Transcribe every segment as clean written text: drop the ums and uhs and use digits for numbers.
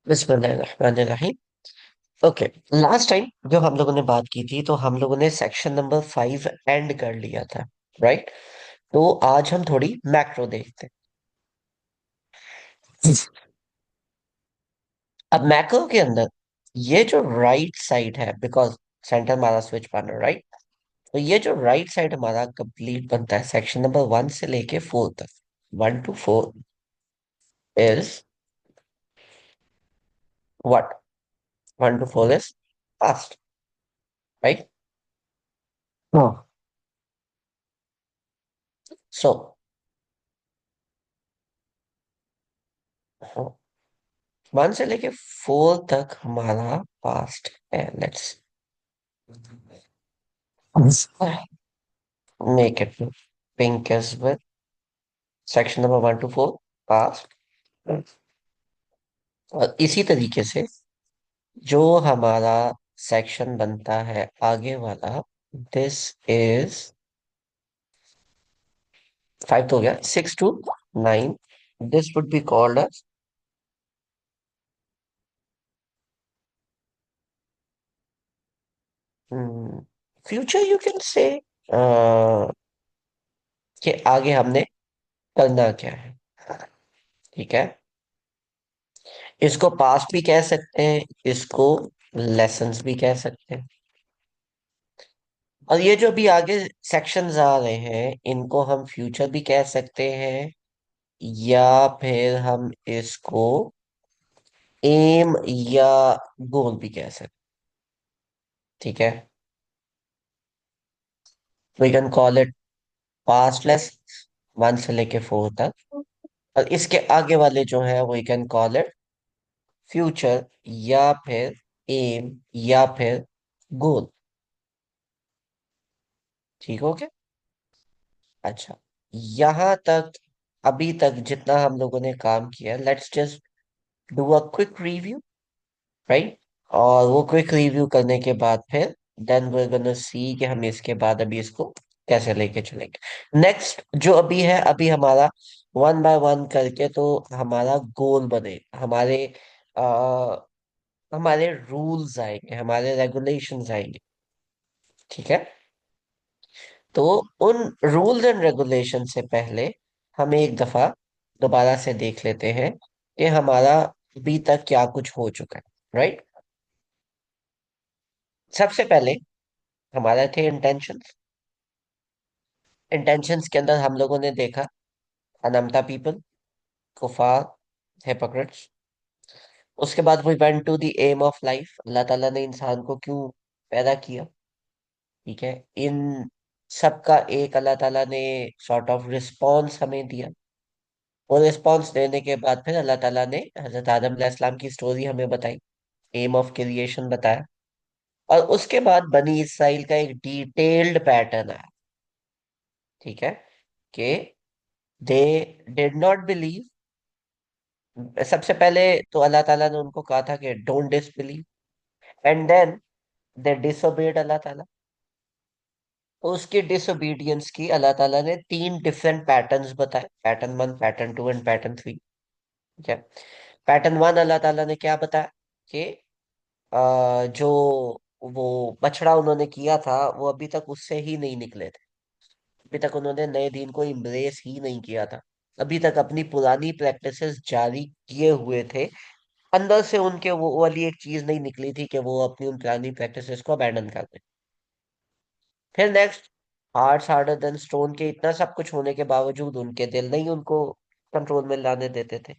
बिस्मिल्लाहिर्रहमानिर्रहीम। Okay. Last time जो हम लोगों ने बात की थी तो हम लोगों ने सेक्शन नंबर 5 एंड कर लिया था, राइट? तो आज हम थोड़ी मैक्रो देखते हैं। अब मैक्रो के अंदर ये जो राइट साइड है, बिकॉज सेंटर हमारा स्विच पार्टनर, राइट? तो ये जो राइट साइड हमारा कंप्लीट बनता है सेक्शन नंबर 1 से लेके 4 तक। 1 to 4 is what? 1 to 4 is past, right? हाँ। सो 1 से लेके 4 तक हमारा पास्ट है। Let's make it pink as well. Section number 1 to 4 past. और इसी तरीके से जो हमारा सेक्शन बनता है आगे वाला, दिस इज 5 तो हो गया, 6 to 9। This would be called as future, you can say कि आगे हमने करना क्या है। ठीक है। इसको पास्ट भी कह सकते हैं, इसको लेसन्स भी कह सकते हैं। और ये जो भी आगे सेक्शंस आ रहे हैं इनको हम फ्यूचर भी कह सकते हैं, या फिर हम इसको एम या गोल भी कह सकते हैं। ठीक है। वी कैन कॉल इट पास्टलेस 1 से लेके 4 तक। और इसके आगे वाले जो है we can call it future, या फिर एम, या फिर गोल। ठीक हो गया। अच्छा, यहां तक अभी तक जितना हम लोगों ने काम किया, let's just do a quick review, right? और वो क्विक रिव्यू करने के बाद फिर देन वी गोना सी कि हम इसके बाद अभी इसको कैसे लेके चलेंगे। नेक्स्ट जो अभी है, अभी हमारा 1 by 1 करके तो हमारा गोल बने, आ, हमारे रूल्स आएंगे, हमारे रेगुलेशंस आएंगे। ठीक है। तो उन रूल्स एंड रेगुलेशन से पहले हम एक दफा दोबारा से देख लेते हैं कि हमारा अभी तक क्या कुछ हो चुका है, राइट? सबसे पहले हमारे थे इंटेंशंस। इंटेंशंस के अंदर हम लोगों ने देखा अनमता पीपल, कुफार, हिपोक्रेट्स। उसके बाद we went to the aim of life, अल्लाह ताला ने इंसान को क्यों पैदा किया। ठीक है। इन सबका एक अल्लाह ताला ने सॉर्ट ऑफ रिस्पॉन्स हमें दिया। वो रिस्पॉन्स देने के बाद फिर अल्लाह ताला ने हजरत आदम अलैहिस्सलाम की स्टोरी हमें बताई, एम ऑफ क्रिएशन बताया। और उसके बाद बनी इसराइल का एक डिटेल्ड पैटर्न आया। ठीक है। कि दे डिड नॉट बिलीव। सबसे पहले तो अल्लाह ताला ने उनको कहा था कि don't disbelieve, and then they disobeyed अल्लाह ताला। तो उसकी डिसोबीडियंस की अल्लाह ताला ने 3 डिफरेंट पैटर्न्स बताए, पैटर्न 1, पैटर्न 2 एंड पैटर्न 3। ठीक है। पैटर्न 1 अल्लाह ताला ने क्या बताया कि जो वो बछड़ा उन्होंने किया था वो अभी तक उससे ही नहीं निकले थे। अभी तक उन्होंने नए दिन को इम्ब्रेस ही नहीं किया था। अभी तक अपनी पुरानी प्रैक्टिसेस जारी किए हुए थे। अंदर से उनके वो वाली एक चीज नहीं निकली थी कि वो अपनी उन पुरानी प्रैक्टिसेस को अबैंडन कर दें। फिर next, hearts harder than stone के इतना सब कुछ होने के बावजूद उनके दिल नहीं उनको कंट्रोल में लाने देते थे।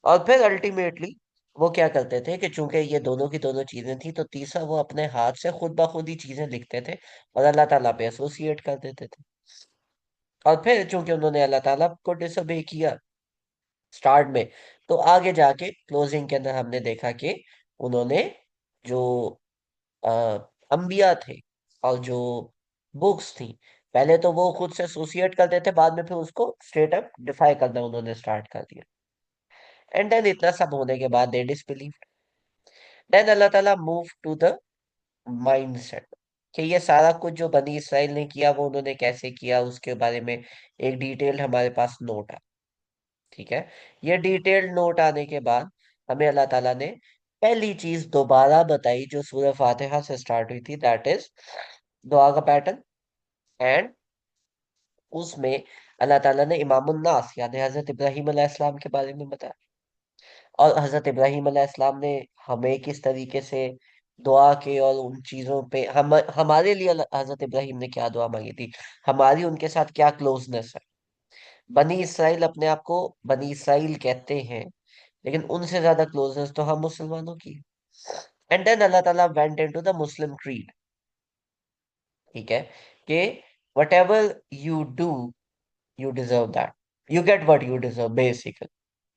और फिर अल्टीमेटली वो क्या करते थे कि चूंकि ये दोनों की दोनों चीजें थी तो तीसरा वो अपने हाथ से खुद ब खुद ही चीजें लिखते थे और अल्लाह ताला पे एसोसिएट कर देते थे। और फिर चूंकि उन्होंने अल्लाह ताला को डिसोबे किया स्टार्ट में, तो आगे जाके क्लोजिंग के अंदर हमने देखा कि उन्होंने जो अ, अंबिया थे और जो बुक्स थी, पहले तो वो खुद से एसोसिएट करते थे, बाद में फिर उसको स्ट्रेट अप डिफाई करना उन्होंने स्टार्ट कर दिया। एंड देन इतना सब होने के बाद दे डिसबिलीव। देन अल्लाह ताला मूव टू द माइंडसेट कि ये सारा कुछ जो बनी इसराइल ने किया वो उन्होंने कैसे किया, उसके बारे में एक डिटेल्ड हमारे पास नोट है। ठीक है। ये डिटेल्ड नोट आने के बाद हमें अल्लाह ताला ने पहली चीज दोबारा बताई जो सूरह फातिहा से स्टार्ट हुई थी, दैट इज दुआ का पैटर्न। एंड उसमें अल्लाह ताला ने इमामुन नास यानी हजरत इब्राहिम अलैहिस्सलाम के बारे में बताया। और हजरत इब्राहिम अलैहिस्सलाम ने हमें किस तरीके से दुआ के और उन चीजों पे हमारे लिए हजरत इब्राहिम ने क्या दुआ मांगी थी, हमारी उनके साथ क्या क्लोजनेस है। बनी इसराइल अपने आप को बनी इसराइल कहते हैं, लेकिन उनसे ज्यादा क्लोजनेस तो हम मुसलमानों की है। एंड देन अल्लाह ताला went into the Muslim creed. ठीक है, कि whatever you do you deserve that, you get what you deserve basically.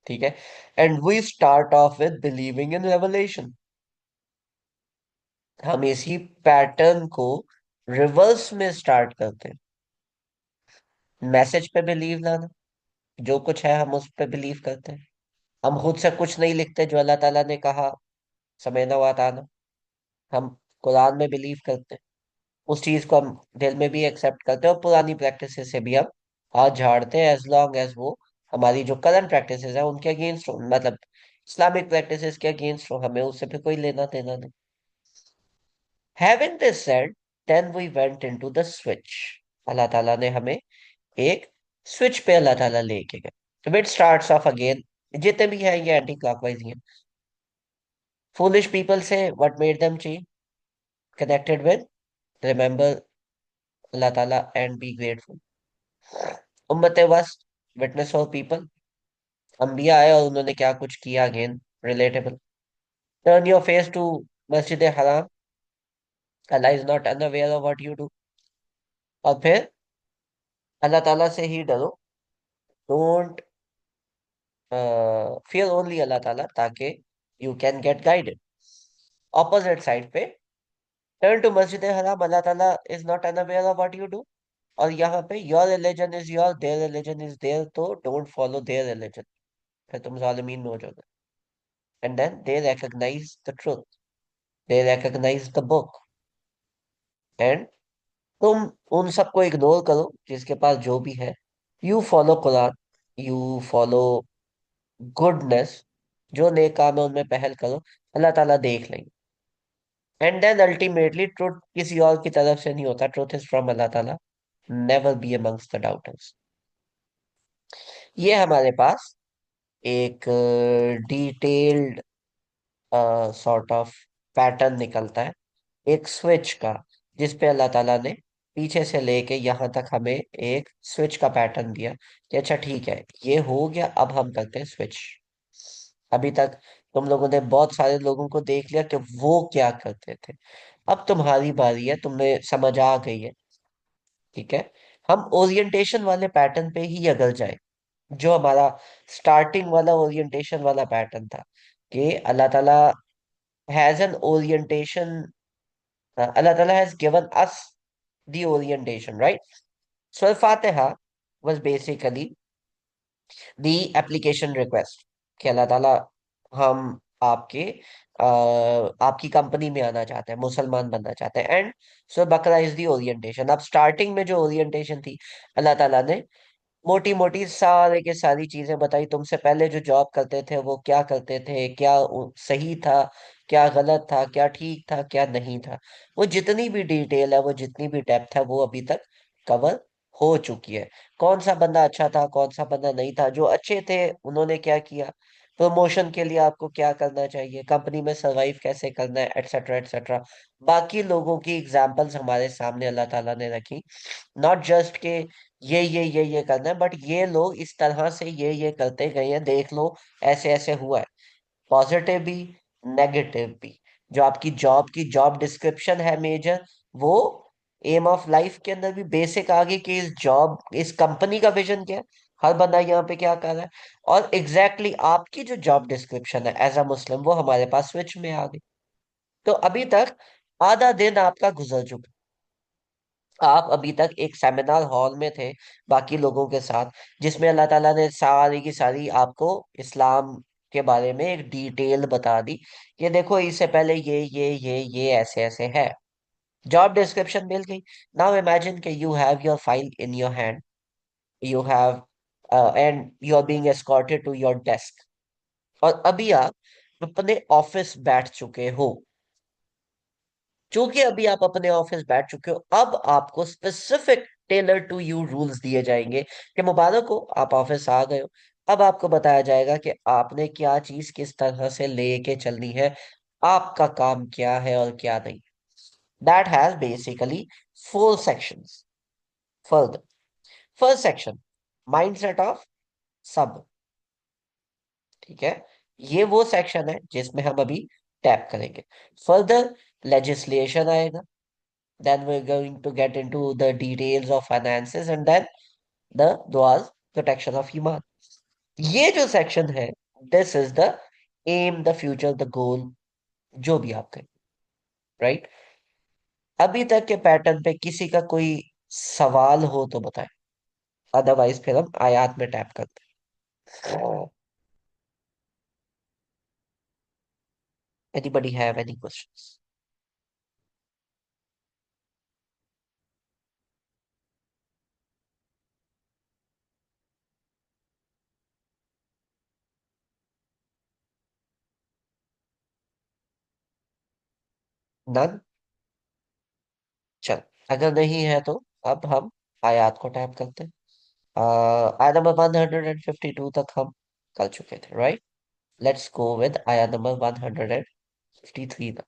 ठीक है, and we start off with believing in revelation. हम इसी पैटर्न को रिवर्स में स्टार्ट करते हैं। मैसेज पे बिलीव लाना, जो कुछ है हम उस पे बिलीव करते हैं। हम खुद से कुछ नहीं लिखते, जो अल्लाह ताला ने कहा समझना हुआ था ना, हम कुरान में बिलीव करते हैं। उस चीज को हम दिल में भी एक्सेप्ट करते हैं और पुरानी प्रैक्टिस से भी हम हाथ झाड़ते हैं, एज लॉन्ग एज वो हमारी जो करंट प्रैक्टिस है उनके अगेंस्ट हो, मतलब इस्लामिक प्रैक्टिसेस के अगेंस्ट हो, हमें उससे फिर कोई लेना देना नहीं। Having this said, then we went into the switch. अल्लाह ताला ने हमें एक स्विच पे अल्लाह ताला लेके गए। तो इट स्टार्ट्स ऑफ अगेन, जितने भी हैं ये एंटी क्लॉकवाइज ही हैं। Foolish people say what made them change, connected with remember अल्लाह ताला एंड बी ग्रेटफुल। उम्मत वस्त, विटनेस फॉर पीपल, अंबिया आए और उन्होंने क्या कुछ किया, again relatable. Turn your face to मस्जिद हराम, अल्लाह is not unaware of what you do. और फिर अल्लाह ताला से ही डरो, डोंट फियर ओनली अल्लाह ताला, ताकि you can get guided. Opposite side पे टर्न टू मस्जिद हराम, अल्लाह ताला is not unaware of what you do. और यहाँ पे your religion is your, their religion is their, तो डोंट फॉलो देयर रिलीजन, फिर तुम जालिमीन में हो जाओगे। And then they recognize the truth, they recognize the book. And तुम उन सबको इग्नोर करो जिसके पास जो भी है, you follow Quran, you follow goodness, जो नेक काम है उनमें पहल करो, अल्लाह ताला देख लेंगे। एंड देन अल्टीमेटली ट्रुथ किसी और की तरफ से नहीं होता, ट्रुथ इज फ्रॉम अल्लाह ताला। Never be amongst the daughters. ये हमारे पास एक डिटेल्ड सॉर्ट ऑफ पैटर्न निकलता है, एक स्विच का, जिस पे अल्लाह ताला ने पीछे से लेके यहाँ तक हमें एक स्विच का पैटर्न दिया कि अच्छा ठीक है ये हो गया, अब हम करते हैं स्विच। अभी तक तुम लोगों ने बहुत सारे लोगों को देख लिया कि वो क्या करते थे, अब तुम्हारी बारी है, तुम्हें समझ आ गई है। ठीक है, हम ओरिएंटेशन वाले पैटर्न पे ही अगर जाए, जो हमारा स्टार्टिंग वाला ओरिएंटेशन वाला पैटर्न था, कि अल्लाह ताला हैज एन ओरिएंटेशन, अल्लाह ताला has given us the orientation, right. So Fatiha was basically the application request, कि अल्लाह ताला हम आपके आपकी कंपनी में आना चाहते हैं, मुसलमान बनना चाहते हैं। एंड सो बकरा इज दी ओरिएंटेशन। अब स्टार्टिंग में जो ओरिएंटेशन थी, अल्लाह ताला ने मोटी मोटी सारे के सारी चीजें बताई, तुमसे पहले जो जॉब करते थे वो क्या करते थे, क्या सही था, क्या गलत था, क्या ठीक था, क्या नहीं था। वो जितनी भी डिटेल है, वो जितनी भी डेप्थ है, वो अभी तक कवर हो चुकी है। कौन सा बंदा अच्छा था, कौन सा बंदा नहीं था, जो अच्छे थे उन्होंने क्या किया, प्रमोशन के लिए आपको क्या करना चाहिए, कंपनी में सरवाइव कैसे करना है, एटसेट्रा एटसेट्रा। बाकी लोगों की एग्जाम्पल्स हमारे सामने अल्लाह ताला ने रखी। नॉट जस्ट के ये करना है, बट ये लोग इस तरह से ये करते गए हैं, देख लो ऐसे ऐसे हुआ है। पॉजिटिव भी, नेगेटिव भी। जो आपकी जॉब की जॉब डिस्क्रिप्शन है मेजर, वो एम ऑफ लाइफ के अंदर भी बेसिक आगे कि इस जॉब इस कंपनी का विजन क्या है, हर बंदा यहाँ पे क्या कर रहा है। और एग्जैक्टली exactly आपकी जो जॉब डिस्क्रिप्शन है एज अ मुस्लिम, वो हमारे पास स्विच में आ गई। तो अभी तक आधा दिन आपका गुजर चुका, आप अभी तक एक सेमिनार हॉल में थे बाकी लोगों के साथ, जिसमें अल्लाह ताला ने सारी की सारी आपको इस्लाम के बारे में एक डिटेल बता दी, कि देखो इससे पहले ये ऐसे ऐसे है। जॉब डिस्क्रिप्शन मिल गई। नाउ इमेजिन कि you have your file in your hand, you have and you are being escorted to your desk. और अभी आप अपने ऑफिस बैठ चुके हो, क्योंकि अभी आप अपने ऑफिस बैठ चुके हो, अब आपको specific tailor to you rules दिए जाएंगे कि मुबारक हो, आप ऑफिस आ गए हो। अब आपको बताया जाएगा कि आपने क्या चीज किस तरह से लेके चलनी है, आपका काम क्या है और क्या नहीं। That has basically 4 sections। Further, first section, mindset of सब। ठीक है, ये वो सेक्शन है जिसमें हम अभी टैप करेंगे। फर्दर, लेजिस्लेशन आएगा। Then we're going to get into the details of finances and then the duas protection of iman. ये जो सेक्शन है, this is the aim, the future, the goal, जो भी आप कहें, राइट। अभी तक के पैटर्न पे किसी का कोई सवाल हो तो बताएं, अदरवाइज फिर हम आयात में टैप करते हैं। Anybody have any questions? None? चल, अगर नहीं है तो अब हम आयात को टैप करते हैं। आयत नंबर 152 तक हम कर चुके थे, राइट। लेट्स गो विद आयत number 153 now.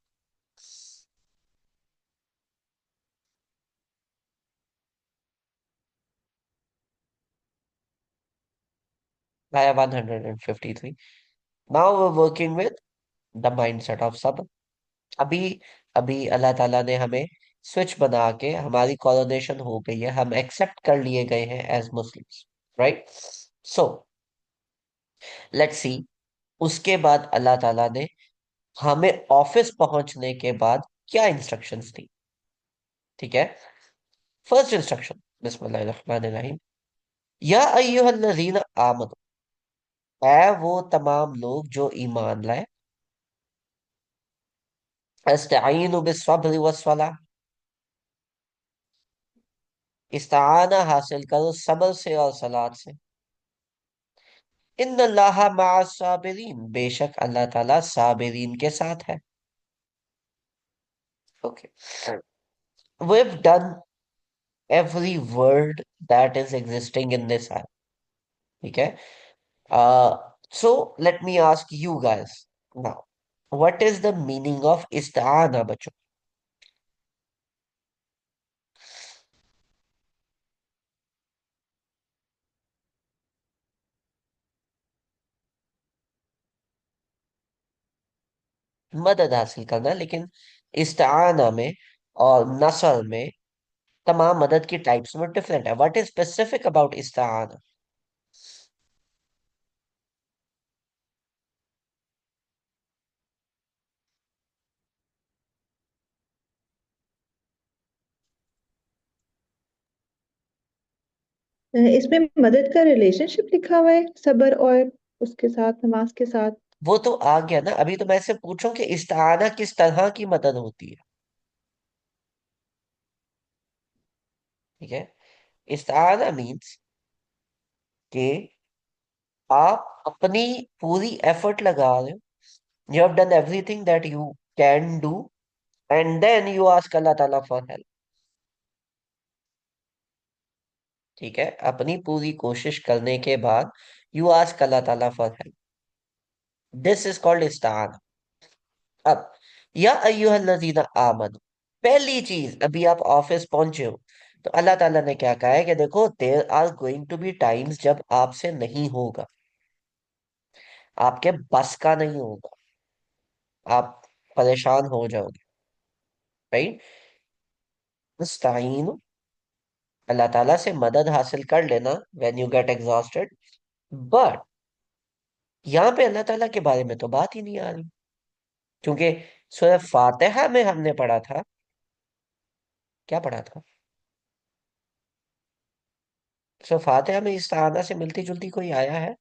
Ayah 153. Now we're working with the mindset of sabr. अभी अभी अल्लाह ताला ने हमें स्विच बना के हमारी कॉलोनेशन हो गई है, हम एक्सेप्ट कर लिए गए हैं as Muslims, right. So let's see, उसके बाद अल्लाह ताला ने हमें ऑफिस पहुंचने के बाद क्या इंस्ट्रक्शंस दी। ठीक है, फर्स्ट इंस्ट्रक्शन, बिस्मिल्लाहिर्रहमानिर्रहीम, या अय्युहल्लज़ीना आमनू, ऐ वो तमाम लोग जो ईमान लाए, अस्तईनु बिस्सब्र वस्सलाह, इस्ताना हासिल करो सब्र से और सलात से। इन्नल्लाहा मअस साबिरीन, बेशक अल्लाह ताला साबिरीन के साथ है। Okay, we've done every word that is existing in this ayah. ठीक है, uh, so let me ask you guys now, what is the meaning of Istana बच्चों? मदद हासिल करना, लेकिन इस्ताना में और नसर में तमाम मदद की टाइप्स में डिफरेंट है। What is specific about Istana? इसमें मदद का रिलेशनशिप लिखा हुआ है सबर और उसके साथ नमाज के साथ। वो तो आ गया ना, अभी तो मैं से पूछूं कि इस्ताना किस तरह की मदद होती है। ठीक है, इस्ताना मीन्स कि आप अपनी पूरी एफर्ट लगा रहे हो, you have done everything that you can do, and then you ask अल्लाह ताला फॉर हेल्प। ठीक है, अपनी पूरी कोशिश करने के बाद यू आस्क अल्लाह ताला for help, this is called Istana. अब, या अय्युहल्लज़ीना आमनू, पहली चीज, अभी आप ऑफिस पहुंचे हो तो अल्लाह ताला ने क्या कहा है कि देखो, there are going to be times जब आपसे नहीं होगा, आपके बस का नहीं होगा, आप परेशान हो जाओगे, राइट। मुस्ताईन, अल्लाह ताला से मदद हासिल कर लेना when you get exhausted. But यहाँ पे अल्लाह ताला के बारे में तो बात ही नहीं आ रही, क्योंकि सूरह फातिहा में हमने पढ़ा था, क्या पढ़ा था? सूरह फातिहा में इस्ताना से मिलती जुलती कोई आया है?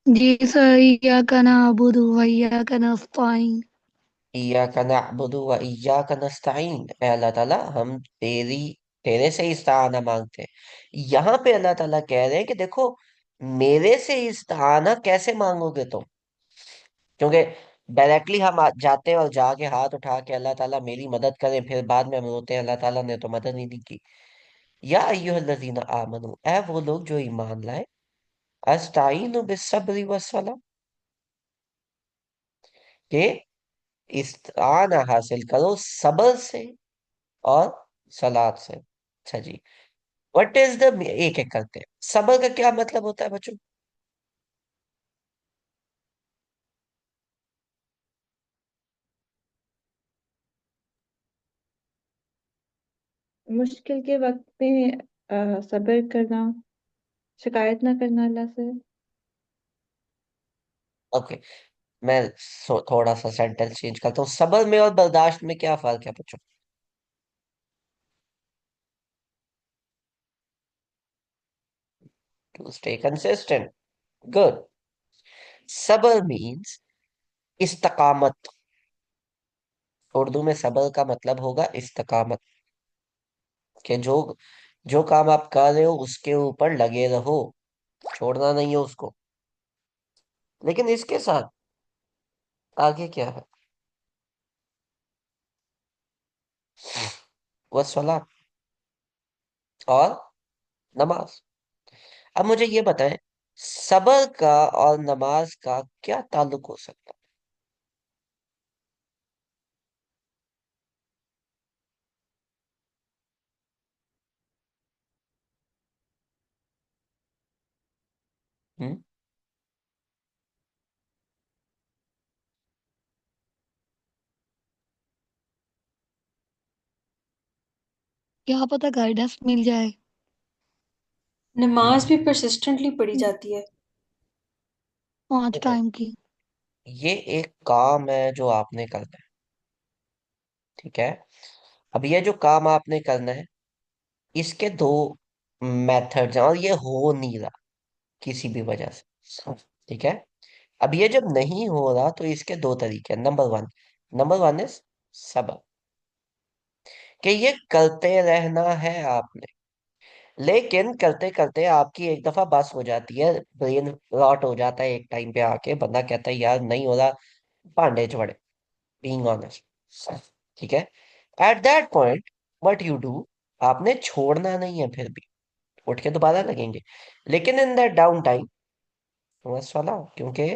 जी सर, इय्याका नअबुदु व इय्याका नस्तईन। इय्याका नअबुदु व इय्याका नस्तईन, ऐ अल्लाह ताला हम तेरी तेरे से इस्ताना मांगते हैं। यहाँ पे अल्लाह ताला कह रहे हैं कि देखो, मेरे से इस्ताना कैसे मांगोगे तुम? क्योंकि डायरेक्टली हम जाते हैं और जाके हाथ उठा के अल्लाह ताला मेरी मदद करें, फिर बाद में हम रोते हैं अल्लाह ताला ने तो मदद ही नहीं की। या अय्युहल्लज़ीना आमनू, ऐ वो लोग जो ईमान लाए, अस्ताईनु बिस्सब्रि वस्सलाह, के इस्ताना हासिल करो सब्र से और सलात से। अच्छा जी, व्हाट इज द, एक एक करते हैं, सब्र का क्या मतलब होता है बच्चों? मुश्किल के वक्त में सब्र करना, शिकायत ना करना अल्लाह से। ओके, मैं थोड़ा सा सेंटेंस चेंज करता हूँ, सब्र में और बर्दाश्त में क्या फर्क है बच्चों? To stay consistent, good. सब्र मीन्स इस्तकामत। उर्दू में सब्र का मतलब होगा इस्तकामत, कि जो जो काम आप कर रहे हो उसके ऊपर लगे रहो, छोड़ना नहीं है उसको। लेकिन इसके साथ आगे क्या है? वह और नमाज। अब मुझे ये बताएं, सबर का और नमाज का क्या ताल्लुक हो सकता है? क्या पता गाइडेंस मिल जाए। नमाज भी परसिस्टेंटली पढ़ी जाती है। 5 टाइम की। ये एक काम है जो आपने करना है, ठीक है? अब ये जो काम आपने करना है, इसके दो मेथड्स हैं और ये हो नहीं रहा किसी भी वजह से, ठीक है? अब ये जब नहीं हो रहा तो इसके दो तरीके हैं। नंबर वन इज सब्र, कि ये करते रहना है आपने। लेकिन करते करते आपकी एक दफा बस हो जाती है, ब्रेन रॉट हो जाता है, एक टाइम पे आके बंदा कहता है यार नहीं हो रहा, भांडे चढ़े, बीइंग ऑनेस्ट, ठीक है? At that point what you do, आपने छोड़ना नहीं है, फिर भी उठ के दोबारा लगेंगे। लेकिन इन दैट डाउन टाइम, बस वाला, क्योंकि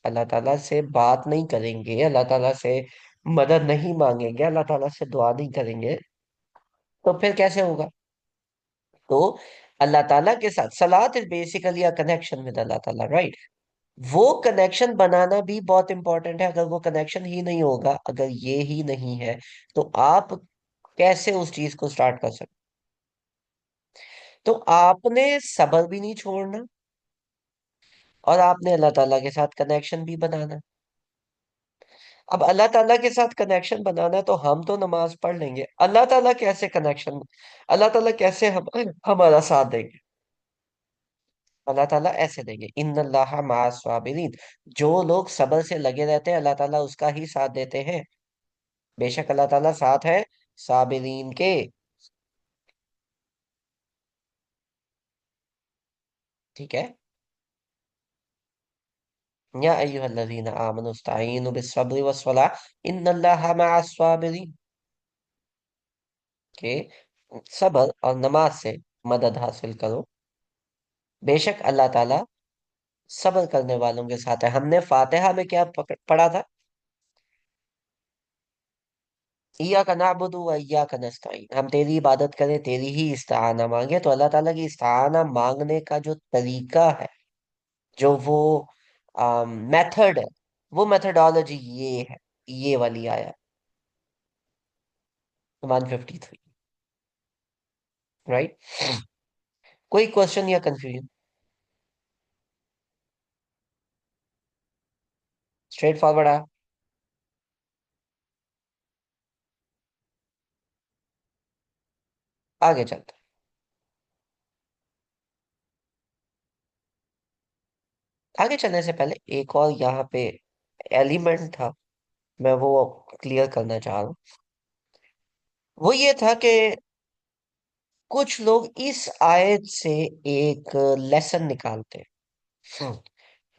अल्लाह ताला से बात नहीं करेंगे, अल्लाह ताला से मदद नहीं मांगेंगे, अल्लाह ताला से दुआ नहीं करेंगे, तो फिर कैसे होगा? तो अल्लाह ताला के साथ सलात is basically a connection with अल्लाह ताला, राइट? वो कनेक्शन बनाना भी बहुत इंपॉर्टेंट है। अगर वो कनेक्शन ही नहीं होगा, अगर ये ही नहीं है, तो आप कैसे उस चीज को स्टार्ट कर सकते? तो आपने सब्र भी नहीं छोड़ना और आपने अल्लाह ताला के साथ कनेक्शन भी बनाना। अब अल्लाह ताला के साथ कनेक्शन बनाना है तो हम तो नमाज पढ़ लेंगे, अल्लाह ताला कैसे कनेक्शन, अल्लाह ताला कैसे हमारा साथ देंगे? अल्लाह ताला ऐसे देंगे, इन्नल्लाहा मअस साबिरीन, जो लोग सब्र से लगे रहते हैं अल्लाह ताला उसका ही साथ देते हैं। बेशक अल्लाह ताला साथ है साबिरीन के, ठीक है? या अय्युहल्लज़ीना आमनू इस्ताईनु बिस्सब्रि वस्सलाह इन्नल्लाहा मअस साबिरीन, के सब्र और नमाज से मदद हासिल करो, बेशक अल्लाह ताला सब्र करने वालों के साथ है। हमने फातिहा में क्या पढ़ा था? इय्याका नअबुदु व इय्याका नस्तईन, हम तेरी इबादत करें, तेरी ही इस्ताना मांगे। तो अल्लाह ताला की इस्ताना मांगने का जो तरीका है, जो वो मेथड है, वो मेथडोलॉजी ये है, ये वाली आया 153, राइट? कोई क्वेश्चन या कंफ्यूजन? स्ट्रेट फॉरवर्ड है, आगे चलते हैं। आगे चलने से पहले एक और यहाँ पे एलिमेंट था, मैं वो क्लियर करना चाह रहा हूँ। वो ये था कि कुछ लोग इस आयत से एक लेसन निकालते हैं। हम्म,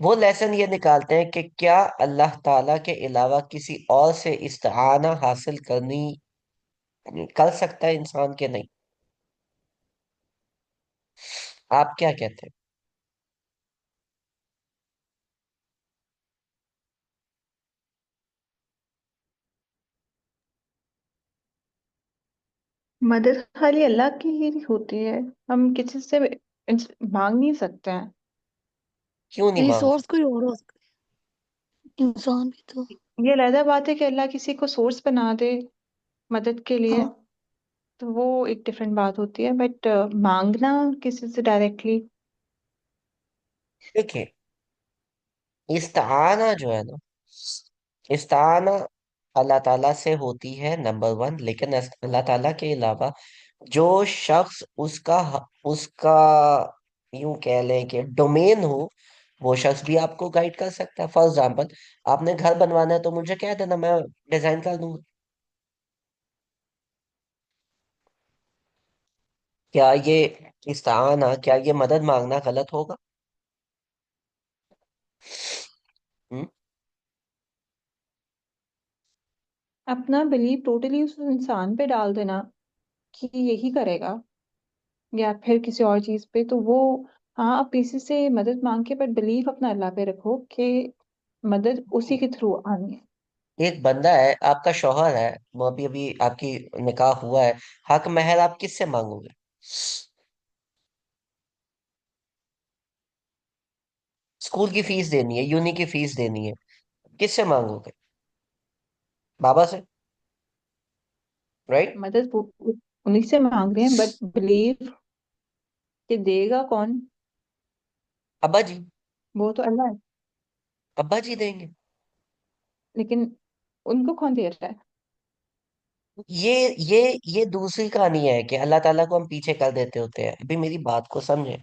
वो लेसन ये निकालते हैं कि क्या अल्लाह ताला के अलावा किसी और से इस्ताना हासिल करनी कर सकता है इंसान के नहीं। आप क्या कहते हैं? मदद खाली अल्लाह की ही होती है। हम किसी से मांग नहीं सकते हैं। क्यों नहीं मांग रिसोर्स सकते? कोई और हो सकता है, इंसान भी तो। ये अलग बात है कि अल्लाह किसी को सोर्स बना दे मदद के लिए, हाँ। तो वो एक डिफरेंट बात होती है, बट मांगना किसी से डायरेक्टली। देखिए, इस्ताना जो है ना, इस्ताना अल्लाह ताला से होती है नंबर वन, लेकिन अल्लाह ताला के अलावा जो शख्स उसका यूं कह लें कि डोमेन हो, वो शख्स भी आपको गाइड कर सकता है। फॉर एग्जाम्पल, आपने घर बनवाना है तो मुझे कह देना, मैं डिजाइन कर दूंगा। क्या ये इस्ताना, क्या ये मदद मांगना गलत होगा? हम्म। अपना बिलीव टोटली उस इंसान पे डाल देना कि यही करेगा, या फिर किसी और चीज पे, तो वो, हाँ, आप किसी से मदद मांग के, बट बिलीव अपना अल्लाह पे रखो कि मदद उसी के थ्रू आनी है। एक बंदा है, आपका शौहर है, वो अभी अभी आपकी निकाह हुआ है, हक महर आप किससे मांगोगे? स्कूल की फीस देनी है, यूनी की फीस देनी है, किससे मांगोगे? बाबा से, राइट? मदद उन्हीं से मांग रहे हैं, बट बिलीव कि देगा कौन, अब्बा जी। वो तो अल्लाह है। अब्बा जी देंगे। लेकिन उनको कौन दे रहा है? ये ये दूसरी कहानी है कि अल्लाह ताला को हम पीछे कर देते होते हैं। अभी मेरी बात को समझे।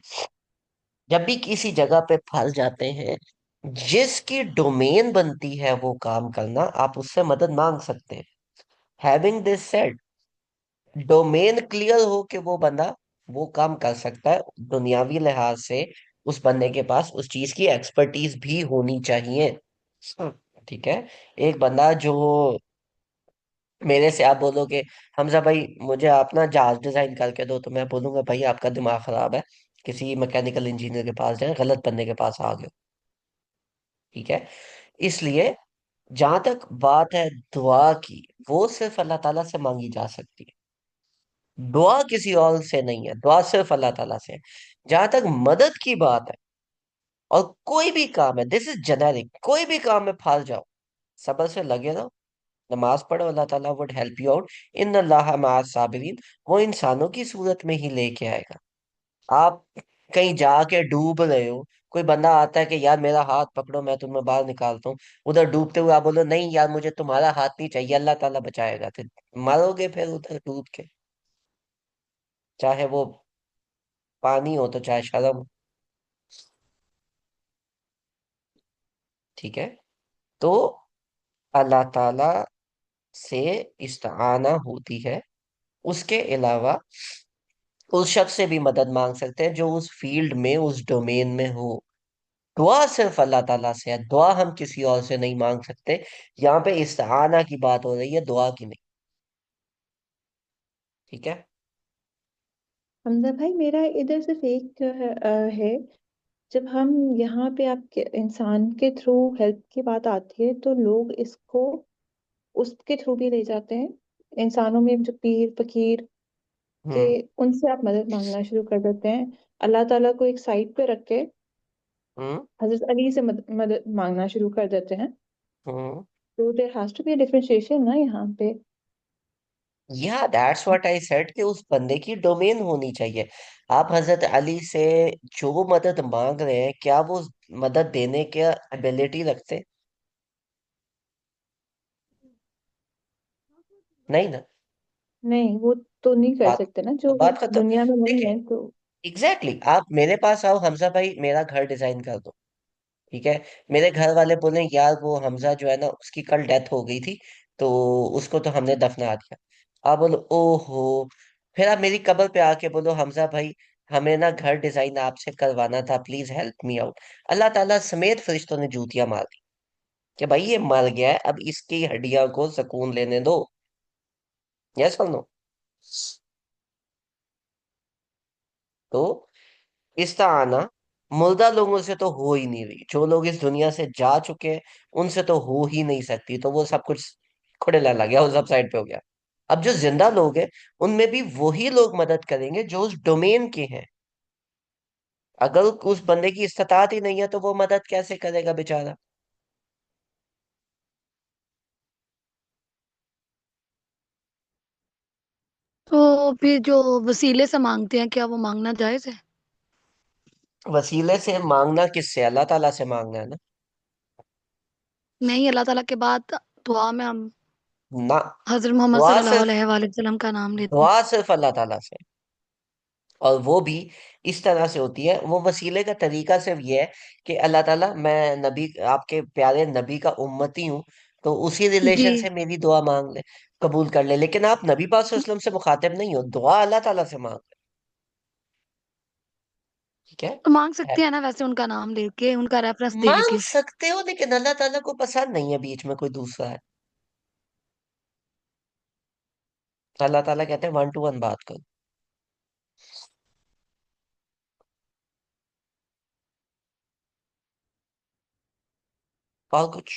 जब भी किसी जगह पे फंस जाते हैं, जिसकी डोमेन बनती है वो काम करना, आप उससे मदद मांग सकते हैं। Having this said, domain clear हो कि वो बंदा वो काम कर सकता है, दुनियावी लिहाज से उस बंदे के पास उस चीज की एक्सपर्टीज भी होनी चाहिए। ठीक है। एक बंदा जो, मेरे से आप बोलोगे हमजा भाई मुझे आप ना जहाज डिजाइन करके दो, तो मैं बोलूंगा भाई आपका दिमाग खराब है, किसी मैकेनिकल इंजीनियर के पास जाए, गलत बंदे के पास आ गए हो। ठीक है। इसलिए जहां तक बात है दुआ की, वो सिर्फ अल्लाह ताला से मांगी जा सकती है। दुआ किसी और से नहीं है, दुआ सिर्फ अल्लाह ताला से है। जहां तक मदद की बात है, और कोई भी काम है, दिस इज जेनेरिक, कोई भी काम में फंस जाओ, सब्र से लगे रहो, नमाज पढ़ो, अल्लाह ताला वुड हेल्प यू आउट। इन अल्लाह माअस साबिरीन, वो इंसानों की सूरत में ही लेके आएगा। आप कहीं जाके डूब रहे हो, कोई बंदा आता है कि यार मेरा हाथ पकड़ो, मैं तुम्हें बाहर निकालता हूँ, उधर डूबते हुए आप बोलो नहीं यार मुझे तुम्हारा हाथ नहीं चाहिए, अल्लाह ताला बचाएगा, फिर मरोगे फिर उधर डूब के, चाहे वो पानी हो तो चाहे शर्म हो। ठीक है। तो अल्लाह ताला से इस्ताना होती है। उसके अलावा उस शख्स से भी मदद मांग सकते हैं जो उस फील्ड में, उस डोमेन में हो। दुआ सिर्फ अल्लाह ताला से है, दुआ हम किसी और से नहीं मांग सकते। यहाँ पे इस्ताना की बात हो रही है, दुआ की नहीं। ठीक है। हमजा भाई, मेरा इधर सिर्फ एक है। जब हम यहाँ पे आपके इंसान के थ्रू हेल्प की बात आती है, तो लोग इसको उसके थ्रू भी ले जाते हैं। इंसानों में जो पीर फकीर के, हम्म। उनसे आप मदद मांगना शुरू कर देते हैं। अल्लाह ताला को एक साइड पे रख के हम्म। हजरत अली से मदद मांगना शुरू कर देते हैं। हम्म। तो there has to be a differentiation ना यहाँ पे। या दैट्स व्हाट आई सेड कि उस बंदे की डोमेन होनी चाहिए। आप हजरत अली से जो मदद मांग रहे हैं, क्या वो मदद देने के एबिलिटी रखते हैं? नहीं ना। नहीं, वो तो नहीं कर बात सकते ना, जो बात खत्म। दुनिया में नहीं देखिए, है तो। एग्जैक्टली आप मेरे पास आओ, हमजा भाई मेरा घर डिजाइन कर दो। ठीक है। मेरे घर वाले बोले यार वो हमजा जो है ना उसकी कल डेथ हो गई थी, तो उसको तो हमने दफना दिया। आप बोलो ओहो। फिर आप मेरी कब्र पे आके बोलो हमजा भाई हमें ना घर डिजाइन आपसे करवाना था, प्लीज हेल्प मी आउट। अल्लाह ताला समेत फरिश्तों ने जूतियां मार दी कि भाई ये मर गया है, अब इसकी हड्डियों को सुकून लेने दो। यस और नो? तो इसका आना मुर्दा लोगों से तो हो ही नहीं रही, जो लोग इस दुनिया से जा चुके हैं उनसे तो हो ही नहीं सकती, तो वो सब कुछ खुड़े लग गया, वो सब साइड पे हो गया। अब जो जिंदा लोग हैं उनमें भी वही लोग मदद करेंगे जो उस डोमेन के हैं। अगर उस बंदे की इस्तात ही नहीं है तो वो मदद कैसे करेगा बेचारा? तो फिर जो वसीले से मांगते हैं, क्या वो मांगना जायज है? वसीले से मांगना किससे? अल्लाह ताला से मांगना है ना। नहीं, अल्लाह ताला के बाद दुआ में हम ना, हजरत मोहम्मद दुआ सल्लल्लाहु सिर्फ अलैहि वसल्लम का नाम लेते हैं। दुआ सिर्फ अल्लाह ताला से। और वो भी इस तरह से होती है, वो वसीले का तरीका सिर्फ ये है कि अल्लाह ताला, मैं नबी, आपके प्यारे नबी का उम्मती हूँ, तो उसी जी। रिलेशन से मेरी दुआ मांग ले, कबूल कर ले। लेकिन आप नबी पाक सल्लल्लाहु अलैहि वसल्लम से मुखातिब नहीं हो, दुआ अल्लाह ताला से मांग ले। ठीक है? तो मांग है। सकते हैं ना वैसे, उनका नाम लेके, उनका रेफरेंस दे मांग के। सकते हो, लेकिन अल्लाह ताला को पसंद नहीं है बीच में कोई दूसरा है। अल्लाह ताला कहते हैं 1 to 1 बात करो। और कुछ?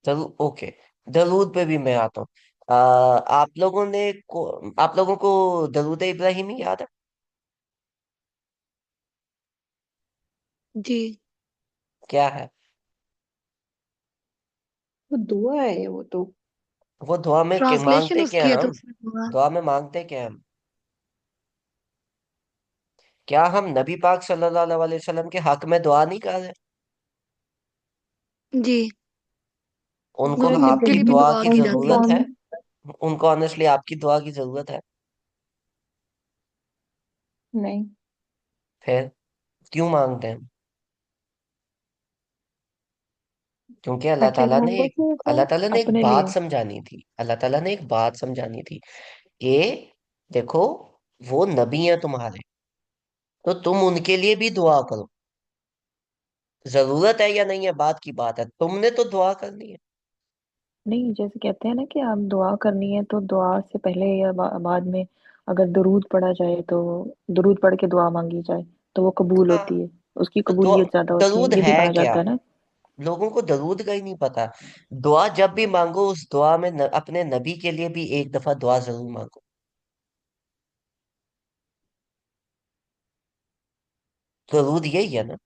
जरूर, ओके। दरूद पे भी मैं आता हूँ। आप लोगों को दरूद इब्राहिमी याद है? जी। क्या है? वो दुआ है वो तो। वो दुआ में ट्रांसलेशन मांगते क्या उसकी है हैं तो हम? फिर हुआ। दुआ में मांगते क्या हैं हम? क्या हम नबी पाक सल्लल्लाहु अलैहि वसल्लम के हक में दुआ नहीं कर रहे? जी। उनको उनके आपकी लिए भी दुआ दुआ की की जाती है। जरूरत है? उनको ऑनेस्टली आपकी दुआ की जरूरत है? नहीं। फिर क्यों मांगते हैं? क्योंकि ताकि मोहब्बत हो जाए अल्लाह ताला ने एक अपने बात लिए। समझानी थी। अल्लाह ताला ने एक बात समझानी थी कि देखो, वो नबी हैं तुम्हारे, तो तुम उनके लिए भी दुआ करो। जरूरत है या नहीं है बात की बात है, तुमने तो दुआ करनी है। नहीं, जैसे कहते हैं ना कि आप दुआ करनी है तो दुआ से पहले या बाद में अगर दुरूद पढ़ा जाए तो दुरूद पढ़ के दुआ मांगी जाए तो वो कबूल हाँ, होती है। उसकी तो दुआ, कबूलियत ज्यादा होती दरूद है, ये भी है कहा क्या? जाता है ना। लोगों को दरूद का ही नहीं पता। दुआ जब भी मांगो, उस दुआ में अपने नबी के लिए भी एक दफा दुआ जरूर मांगो। दरूद यही है ना?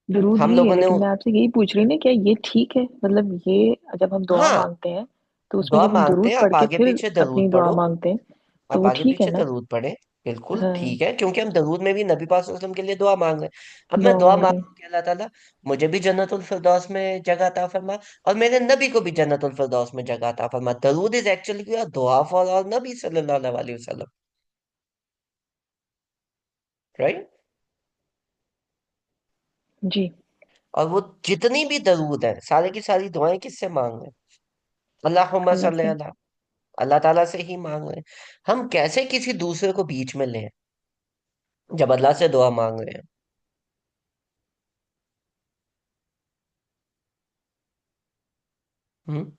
दुरूद हम यही है, लोगों ने लेकिन मैं आपसे यही पूछ रही हूँ ना, क्या ये ठीक है? मतलब ये जब हम दुआ हाँ, मांगते हैं तो उसमें दुआ जब हम मांगते दुरूद हैं, पढ़ आप के आगे फिर पीछे दरूद अपनी दुआ पढ़ो। मांगते हैं तो आप वो आगे ठीक है पीछे ना? दरूद पढ़े, बिल्कुल हाँ, ठीक है, क्योंकि हम दरूद में भी नबी पाक सल्लल्लाहु अलैहि वसल्लम के लिए दुआ मांग रहे हैं। अब मैं दुआ दुआ मांग मांग रहे हैं। रहा हूँ कि अल्लाह ताला मुझे भी जन्नतुल फिरदौस में जगह अता फरमा, और मेरे नबी को भी जन्नतुल फिरदौस में जगह अता फरमा। दरूद इज एक्चुअली दुआ फॉर और नबी सल्लल्लाहु अलैहि वसल्लम, राइट? जी। और वो जितनी भी दरूद है, सारी की सारी दुआएं किससे मांग रहे हैं? अल्लाहुम्मा अल्लाह सल्ली से। अला, अल्लाह ताला से ही मांग रहे हैं। हम कैसे किसी दूसरे को बीच में लें जब अल्लाह से दुआ मांग रहे हैं? हम्म।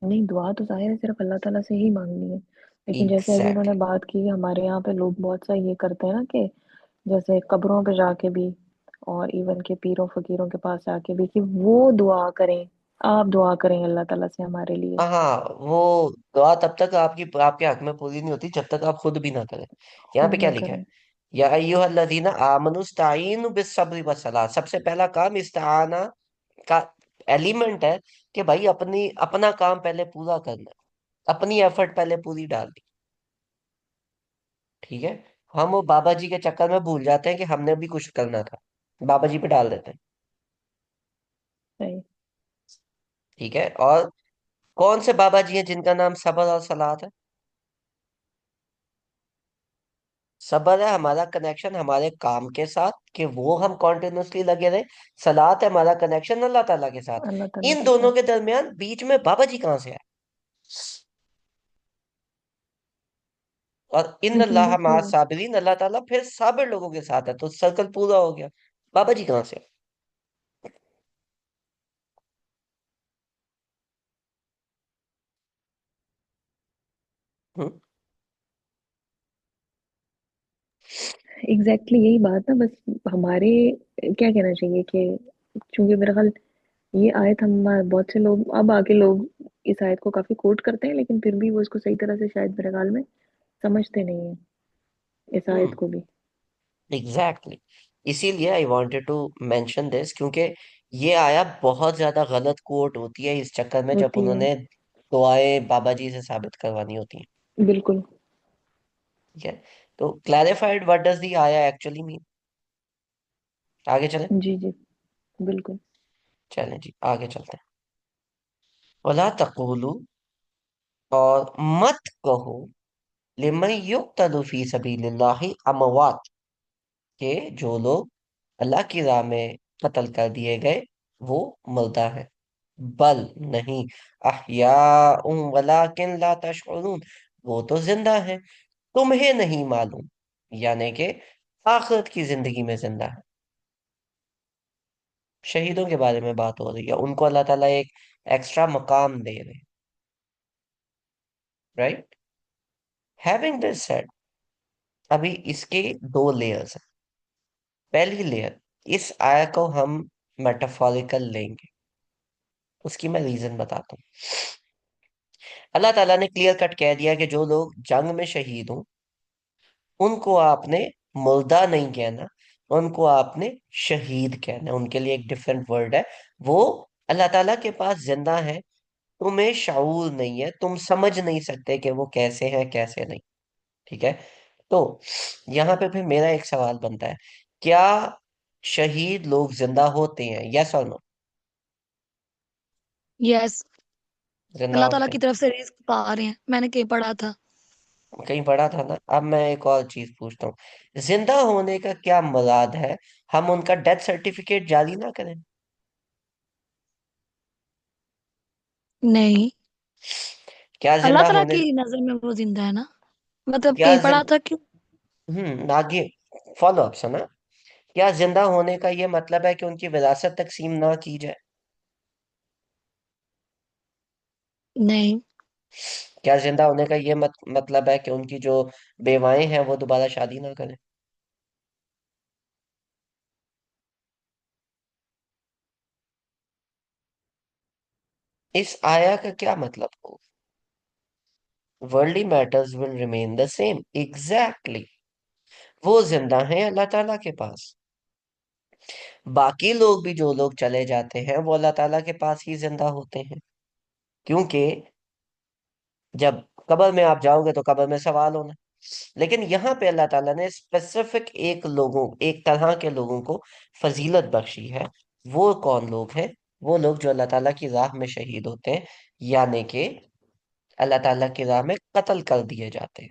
नहीं, दुआ तो जाहिर है सिर्फ अल्लाह ताला से ही मांगनी है। लेकिन जैसे अभी उन्होंने एग्जैक्टली। बात की, हमारे यहाँ पे लोग बहुत सा ये करते हैं ना कि जैसे कब्रों पे जाके भी और इवन के पीरों फकीरों के पास जाके भी कि वो दुआ करें, आप दुआ करें अल्लाह ताला से हमारे लिए। हाँ, वो दुआ तब तक आपके हक में पूरी नहीं होती जब तक आप खुद भी ना करें। यहाँ खुद पे क्या ना लिखा है? करें। या अय्युहल्लज़ीना आमनु इस्ताईनु बिस्सब्रि वस्सलाह। सबसे पहला काम इस्ताना का एलिमेंट है कि भाई अपना काम पहले पूरा करना है, अपनी एफर्ट पहले पूरी डालनी। ठीक है? हम वो बाबा जी के चक्कर में भूल जाते हैं कि हमने भी कुछ करना था, बाबा जी पे डाल देते हैं। सही। ठीक है? और कौन से बाबा जी हैं जिनका नाम सबर और सलात है? सब्र है हमारा कनेक्शन हमारे काम के साथ, कि वो हम कॉन्टिन्यूसली लगे रहे। सलात है हमारा कनेक्शन अल्लाह ताला के साथ। अल्लाह ताला इन के दोनों साथ। के दरमियान बीच में बाबा जी कहाँ से आए? और इन हम्म, अल्लाह मा वही। साबिरीन, अल्लाह ताला फिर साबिर लोगों के साथ है, तो सर्कल पूरा हो गया। बाबा जी कहाँ से? हम्म। एग्जैक्टली यही बात ना, बस हमारे क्या कहना चाहिए कि क्योंकि मेरा ख्याल ये आयत हम बहुत से लोग अब आके लोग इस आयत को काफी कोट करते हैं, लेकिन फिर भी वो इसको सही तरह से शायद मेरे ख्याल में समझते नहीं है इस आयत हम्म। को भी। एग्जैक्टली। इसीलिए I wanted to mention this, क्योंकि ये आया बहुत ज्यादा गलत कोट होती है इस चक्कर में, जब होती है। उन्होंने दुआएं बाबा जी से साबित करवानी होती हैं। बिल्कुल। ठीक है। तो क्लैरिफाइड व्हाट डज दी आया एक्चुअली मीन। आगे चलें। जी जी। बिल्कुल। चलें जी, आगे चलते हैं। वला तक़ूलू, और मत कहो, लिमन युक्तलु फी सबीलिल्लाहि अमवात, के जो लोग अल्लाह की राह में कत्ल कर दिए गए वो मुर्दा है। बल नहीं, अहयाउम वलाकिन ला तशउरून, वो तो जिंदा है, तुम्हें नहीं मालूम, यानी कि आखिरत की जिंदगी में जिंदा है। शहीदों के बारे में बात हो रही है, उनको अल्लाह ताला एक एक्स्ट्रा मकाम दे रहे हैं। राइट। हैविंग दिस सेड, अभी इसके दो लेयर्स हैं। पहली लेयर, इस आया को हम मेटाफोरिकल लेंगे, उसकी मैं रीजन बताता हूँ। अल्लाह ताला ने क्लियर कट कह दिया कि जो लोग जंग में शहीद हों उनको आपने मुर्दा नहीं कहना, उनको आपने शहीद कहना है। उनके लिए एक डिफरेंट वर्ड है। वो अल्लाह ताला के पास जिंदा है, तुम्हें शाऊर नहीं है, तुम समझ नहीं सकते कि वो कैसे हैं कैसे नहीं। ठीक है। तो यहाँ पे फिर मेरा एक सवाल बनता है, क्या शहीद लोग जिंदा होते हैं, यस और नो? यस। जिंदा अल्लाह ताला होते की हैं। तरफ से रिस्क पा रहे हैं, मैंने कहीं पढ़ा था। कहीं पढ़ा था ना। अब मैं एक और चीज पूछता हूँ, जिंदा होने का क्या मुराद है? हम उनका डेथ सर्टिफिकेट जारी ना करें? नहीं, क्या अल्लाह जिंदा ताला होने, की नजर में वो जिंदा है ना, मतलब क्या कहीं पढ़ा था कि। आगे फॉलो अप सुना। क्या जिंदा होने का ये मतलब है कि उनकी विरासत तकसीम ना की जाए? नहीं। क्या जिंदा होने का ये मतलब है कि उनकी जो बेवाएं हैं वो दोबारा शादी ना करें? इस आया का क्या मतलब हो? Worldly matters will remain the same, exactly. वो जिंदा हैं अल्लाह ताला के पास। बाकी लोग भी जो लोग चले जाते हैं वो अल्लाह ताला के पास ही जिंदा होते हैं, क्योंकि जब कब्र में आप जाओगे तो कब्र में सवाल होना। लेकिन यहाँ पे अल्लाह ताला ने स्पेसिफिक एक तरह के लोगों को फजीलत बख्शी है। वो कौन लोग हैं? वो लोग जो अल्लाह ताला की राह में शहीद होते हैं, यानी कि अल्लाह ताला की राह में कत्ल कर दिए जाते हैं।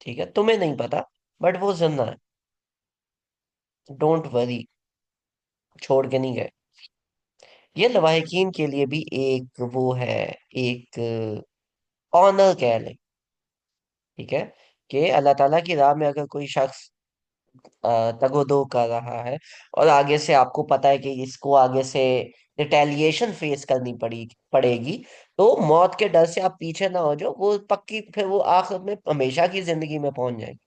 ठीक है, तुम्हें नहीं पता, बट वो जिंदा है। डोंट वरी, छोड़ के नहीं गए। ये लवाहिकीन के लिए भी एक वो है, एक ऑनर कह लें। ठीक है, कि अल्लाह ताला की राह में अगर कोई शख्स तगोदो कर रहा है, और आगे से आपको पता है कि इसको आगे से रिटेलिएशन फेस करनी पड़ेगी, तो मौत के डर से आप पीछे ना हो जाओ, वो पक्की फिर वो आखिर में हमेशा की जिंदगी में पहुंच जाएगी।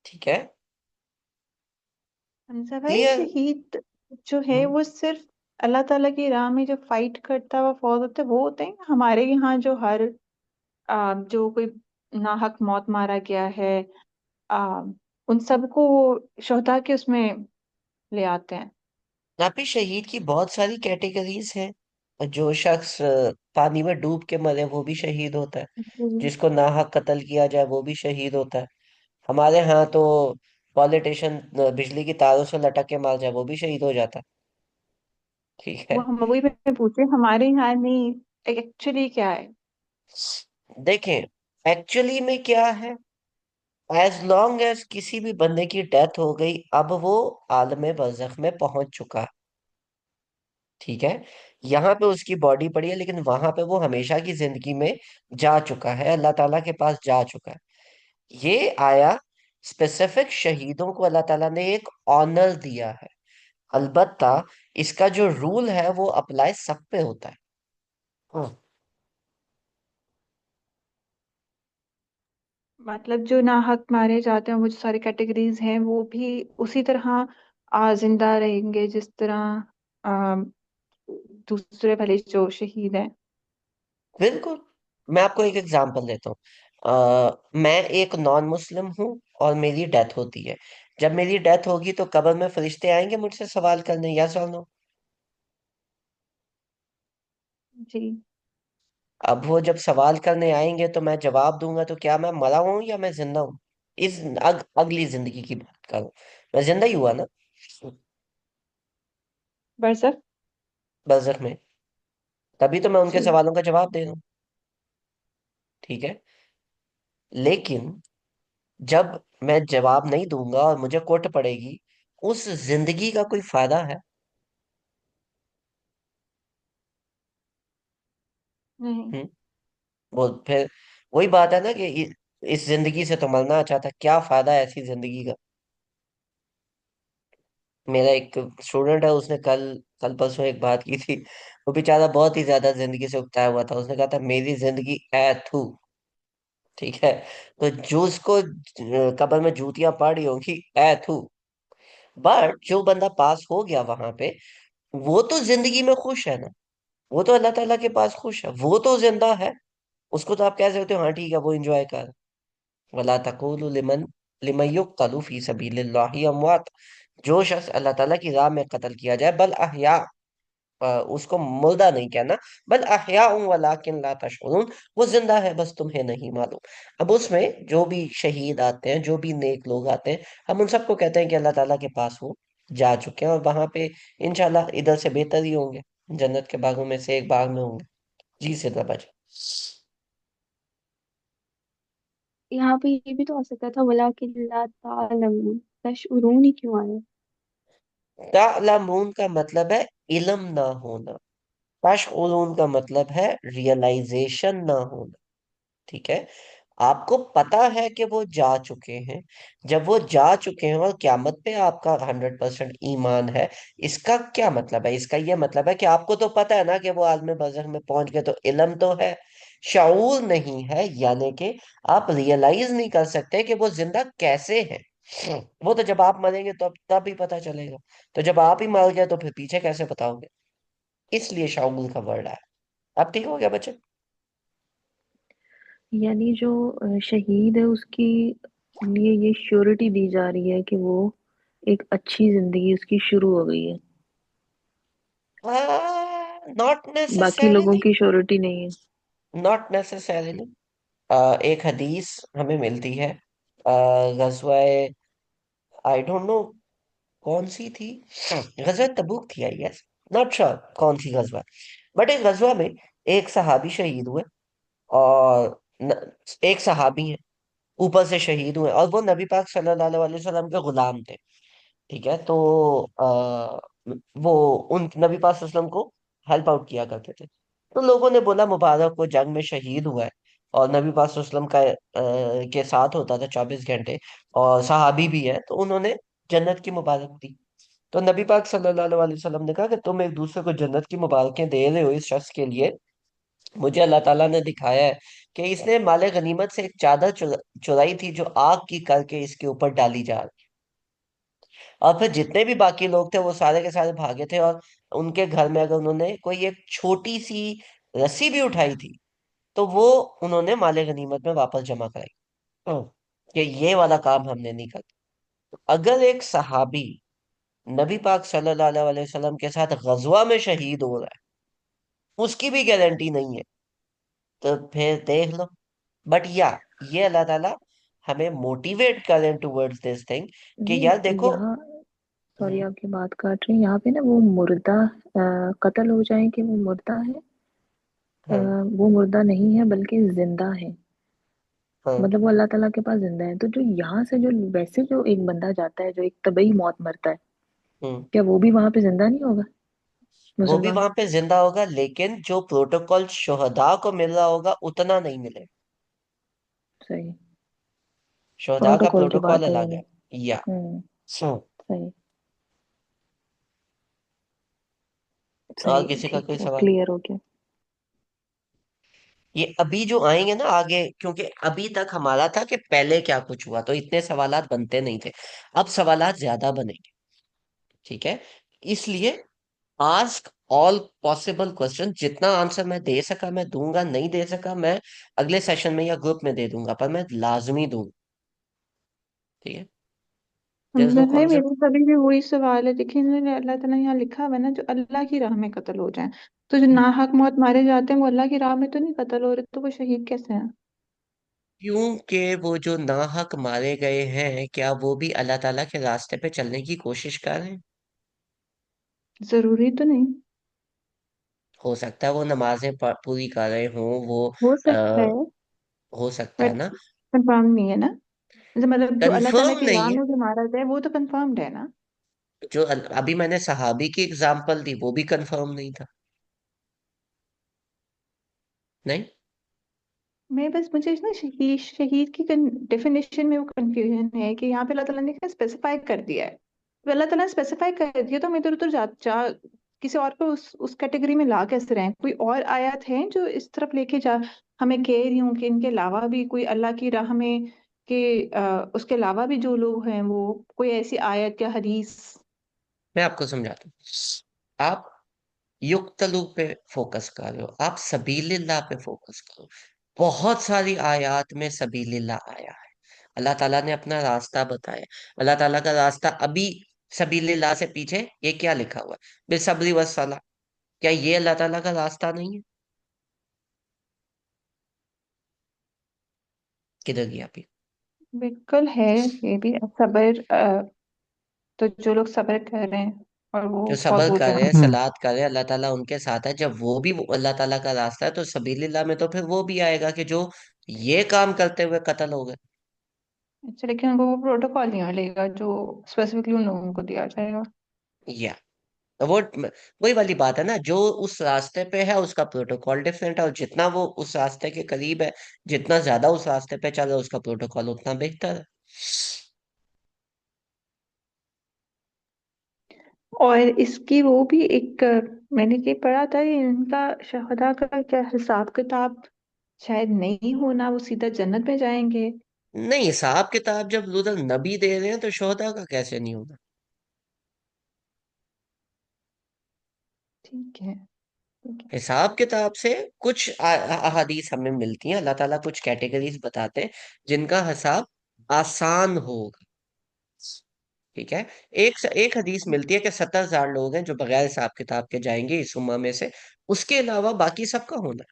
ठीक है। हमजा भाई, क्लियर। शहीद जो है वो सिर्फ अल्लाह ताला की राह में जो फाइट करता हुआ फौत होते हैं वो होते हैं? हमारे यहाँ जो हर जो कोई नाहक मौत मारा गया है, आ, उन सबको शोहदा के उसमें ले आते हैं? यहाँ पे शहीद की बहुत सारी कैटेगरीज हैं। जो शख्स पानी में डूब के मरे वो भी शहीद होता है। जी। जिसको नाहक कत्ल किया जाए वो भी शहीद होता है। हमारे यहाँ तो पॉलिटिशियन बिजली की तारों से लटक के मार जाए वो भी शहीद हो जाता है। ठीक है। वो हम वही मैं पूछे, हमारे यहाँ नहीं एक्चुअली क्या है? देखें, एक्चुअली में क्या है, एज लॉन्ग एज किसी भी बंदे की डेथ हो गई, अब वो आलम बरज़ख में पहुंच चुका है। ठीक है, यहाँ पे उसकी बॉडी पड़ी है, लेकिन वहां पे वो हमेशा की जिंदगी में जा चुका है, अल्लाह ताला के पास जा चुका है। ये आया, स्पेसिफिक शहीदों को अल्लाह ताला ने एक ऑनर दिया है। अलबत्ता इसका जो रूल है वो अप्लाई सब पे होता है। हम्म, मतलब जो नाहक मारे जाते हैं वो जो सारी कैटेगरीज हैं वो भी उसी तरह जिंदा रहेंगे जिस तरह आ, दूसरे भले जो शहीद हैं। बिल्कुल। मैं आपको एक एग्जांपल देता हूँ। मैं एक नॉन मुस्लिम हूँ और मेरी डेथ होती है। जब मेरी डेथ होगी तो कब्र में फरिश्ते आएंगे मुझसे सवाल करने, यस और नो? जी। अब वो जब सवाल करने आएंगे तो मैं जवाब दूंगा, तो क्या मैं मरा हूं या मैं जिंदा हूँ? इस अगली जिंदगी की बात करूं, मैं जिंदा ही हुआ ना, बरसक। बरज़ख में। तभी तो मैं उनके जी। सवालों का जवाब दे रहा हूँ। ठीक है, लेकिन जब मैं जवाब नहीं दूंगा और मुझे कोट पड़ेगी, उस जिंदगी का कोई फायदा है? नहीं। हम्म वो फिर वही बात है ना कि इस जिंदगी से तो मरना अच्छा था, क्या फायदा है ऐसी जिंदगी का? मेरा एक स्टूडेंट है, उसने कल कल परसों एक बात की थी। वो बेचारा बहुत ही ज्यादा जिंदगी से उकताया हुआ था। उसने कहा था मेरी जिंदगी है थू। ठीक है, तो जो उसको कब्र में जूतियां पड़ रही होंगी, है थू। बट जो बंदा पास हो गया वहां पे, वो तो जिंदगी में खुश है ना, वो तो अल्लाह ताला के पास खुश है, वो तो जिंदा है। उसको तो आप कह सकते हो हाँ ठीक है, वो एंजॉय कर। वला तक़ूलु लिमन लिमन युक़्तलु फ़ी सबीलिल्लाहि अमवात। जो शख्स अल्लाह ताला की राह में कत्ल किया जाए, बल अहया, उसको मुर्दा नहीं कहना, बल अहयाउन वलाकिन ला तशउरून, वो जिंदा है बस तुम्हें नहीं मालूम। अब उसमें जो भी शहीद आते हैं, जो भी नेक लोग आते हैं, हम उन सबको कहते हैं कि अल्लाह ताला के पास वो जा चुके हैं और वहां पे इंशाल्लाह इधर से बेहतर ही होंगे, जन्नत के बागों में से एक बाग में होंगे। जी सिद्धा बाजी। यहाँ पे ये भी तो आ सकता था, वलाकिन ला तालमून, तशउरून ही क्यों आया? तालमून का मतलब है इल्म ना होना, तशउरून का मतलब है रियलाइजेशन ना होना। ठीक है, आपको पता है कि वो जा चुके हैं। जब वो जा चुके हैं और क्यामत पे आपका 100% ईमान है, इसका क्या मतलब है? इसका ये मतलब है कि आपको तो पता है ना कि वो आलम बरज़ख में पहुंच गए, तो इल्म तो है, शऊर नहीं है, यानी कि आप रियलाइज नहीं कर सकते कि वो जिंदा कैसे है। वो तो जब आप मरेंगे तो तब ही पता चलेगा। तो जब आप ही मर गए तो फिर पीछे कैसे बताओगे? इसलिए शऊर का वर्ड है। अब ठीक हो गया बच्चे? यानी जो शहीद है उसकी लिए ये श्योरिटी दी जा रही है कि वो एक अच्छी जिंदगी उसकी शुरू हो गई है, नॉट बाकी लोगों नेसेसरीली। की श्योरिटी नहीं है। Not necessarily. एक हदीस हमें मिलती है, गजवाए, आई डोंट नो कौन सी थी, गजवा तबूक थी आई गेस, नॉट श्योर कौन सी गजवा। बट एक गजवा में एक सहाबी शहीद हुए, और एक सहाबी है ऊपर से शहीद हुए, और वो नबी पाक सल्लल्लाहु अलैहि वसल्लम के गुलाम थे। ठीक है, तो वो उन नबी पाक सल्लल्लाहु अलैहि वसल्लम को हेल्प आउट किया करते थे। तो लोगों ने बोला मुबारक को जंग में शहीद हुआ है, और नबी पाक सल्लल्लाहु अलैहि वसल्लम का के साथ होता था 24 घंटे, और सहाबी भी है, तो उन्होंने जन्नत की मुबारक दी। तो नबी पाक सल्लल्लाहु अलैहि वसल्लम ने कहा कि तुम एक दूसरे को जन्नत की मुबारकें दे रहे हो इस शख्स के लिए, मुझे अल्लाह ताला ने दिखाया है कि इसने माले गनीमत से एक चादर चुराई थी, जो आग की करके इसके ऊपर डाली जा रही। और फिर जितने भी बाकी लोग थे वो सारे के सारे भागे थे, और उनके घर में अगर उन्होंने कोई एक छोटी सी रस्सी भी उठाई थी, तो वो उन्होंने माले गनीमत में वापस जमा कराई। हम्म, कि ये वाला काम हमने नहीं किया। अगर एक सहाबी नबी पाक सल्लल्लाहु अलैहि वसल्लम के साथ गजवा में शहीद हो रहा है, उसकी भी गारंटी नहीं है, तो फिर देख लो। बट या ये अल्लाह ताला हमें मोटिवेट करें टुवर्ड्स दिस थिंग, कि यार नहीं, देखो। यहाँ सॉरी हम्म, आपकी बात काट रही हूँ, यहाँ पे ना वो मुर्दा कत्ल हो जाए कि वो मुर्दा है, हाँ। वो मुर्दा नहीं है बल्कि जिंदा है। हाँ। मतलब वो अल्लाह ताला के पास जिंदा है, तो जो यहाँ से जो वैसे जो एक बंदा जाता है जो एक तबई मौत मरता है, हम्म। क्या वो भी वहां पे जिंदा नहीं होगा? वो भी मुसलमान। वहां पे जिंदा होगा, लेकिन जो प्रोटोकॉल शुहदा को मिल रहा होगा उतना नहीं मिलेगा। सही। शुहदा का प्रोटोकॉल की प्रोटोकॉल बात है अलग यानी। है। या हम्म। सो सही। और सही, किसी का कोई ठीक है, सवाल? क्लियर हो गया। ये अभी जो आएंगे ना आगे, क्योंकि अभी तक हमारा था कि पहले क्या कुछ हुआ, तो इतने सवालात बनते नहीं थे। अब सवालात ज्यादा बनेंगे। ठीक है। इसलिए आस्क ऑल पॉसिबल क्वेश्चन, जितना आंसर मैं दे सका मैं दूंगा, नहीं दे सका मैं अगले सेशन में या ग्रुप में दे दूंगा, पर मैं लाजमी दूंगा। ठीक है। देयर इज नो हमजा भाई, कॉन्सेप्ट। मेरे सभी भी वही सवाल है। देखिए, इन्होंने अल्लाह ताला यहाँ लिखा हुआ है ना, जो अल्लाह की राह में कत्ल हो जाए। तो जो नाहक मौत मारे जाते हैं वो अल्लाह की राह में तो नहीं कत्ल हो रहे, तो वो शहीद कैसे हैं? क्योंकि वो जो नाहक मारे गए हैं, क्या वो भी अल्लाह ताला के रास्ते पे चलने की कोशिश कर रहे हैं? जरूरी तो नहीं। हो सकता है वो नमाजें पूरी कर रहे हों, वो हो सकता आ, है, हो सकता है बट ना। कंफर्म नहीं है ना। जैसे मतलब जो अल्लाह ताला कंफर्म की राह नहीं है। में जो मारा जाए वो तो कंफर्म्ड है ना। जो अभी मैंने सहाबी की एग्जांपल दी वो भी कंफर्म नहीं था। नहीं। मैं बस, मुझे ना शहीद शहीद की डेफिनेशन में वो कंफ्यूजन है कि यहाँ पे अल्लाह ताला ने क्या स्पेसिफाई कर दिया है। तो अल्लाह ताला ने स्पेसिफाई कर दिया तो हम इधर उधर किसी और को उस कैटेगरी में ला कैसे रहे हैं? कोई और आयत है जो इस तरफ लेके जा, हमें कह रही हूँ कि इनके अलावा भी कोई अल्लाह की राह में के उसके अलावा भी जो लोग हैं, वो कोई ऐसी आयत या हदीस। मैं आपको समझाता हूँ। आप युक्तलू पे फोकस कर रहे हो, आप सबीलिल्लाह पे फोकस करो। बहुत सारी आयत में सबीलिल्लाह आया है। अल्लाह ताला ने अपना रास्ता बताया। अल्लाह ताला का रास्ता अभी सबीलिल्लाह से पीछे ये क्या लिखा हुआ है? बेसब्री वस्सला। क्या ये अल्लाह ताला का रास्ता नहीं है? किधर गया अभी? बिल्कुल है। ये भी सबर, तो जो लोग सब्र कर रहे हैं और वो जो बहुत सबर दूर कर जा। रहे हैं, सलात कर रहे हैं, अल्लाह ताला उनके साथ है। जब वो भी अल्लाह ताला का रास्ता है तो सबीलिल्लाह में तो फिर वो भी आएगा कि जो ये काम करते हुए कत्ल हो गए। अच्छा, लेकिन उनको वो प्रोटोकॉल नहीं मिलेगा जो स्पेसिफिकली उन लोगों को दिया जाएगा। या वो वही वाली बात है ना, जो उस रास्ते पे है उसका प्रोटोकॉल डिफरेंट है, और जितना वो उस रास्ते के करीब है, जितना ज्यादा उस रास्ते पे चल रहा है, उसका प्रोटोकॉल उतना बेहतर है। और इसकी वो भी एक, मैंने ये पढ़ा था कि इनका शहदा का क्या हिसाब किताब शायद नहीं होना, वो सीधा जन्नत में जाएंगे। नहीं, हिसाब किताब जब उधर नबी दे रहे हैं तो शोहदा का कैसे नहीं होगा? ठीक है, ठीक है। हिसाब किताब से कुछ अहादीस हमें मिलती हैं, अल्लाह ताला कुछ कैटेगरीज बताते हैं जिनका हिसाब आसान होगा। ठीक है। एक हदीस मिलती है कि 70,000 लोग हैं जो बगैर हिसाब किताब के जाएंगे इस उम्मा में से, उसके अलावा बाकी सबका होना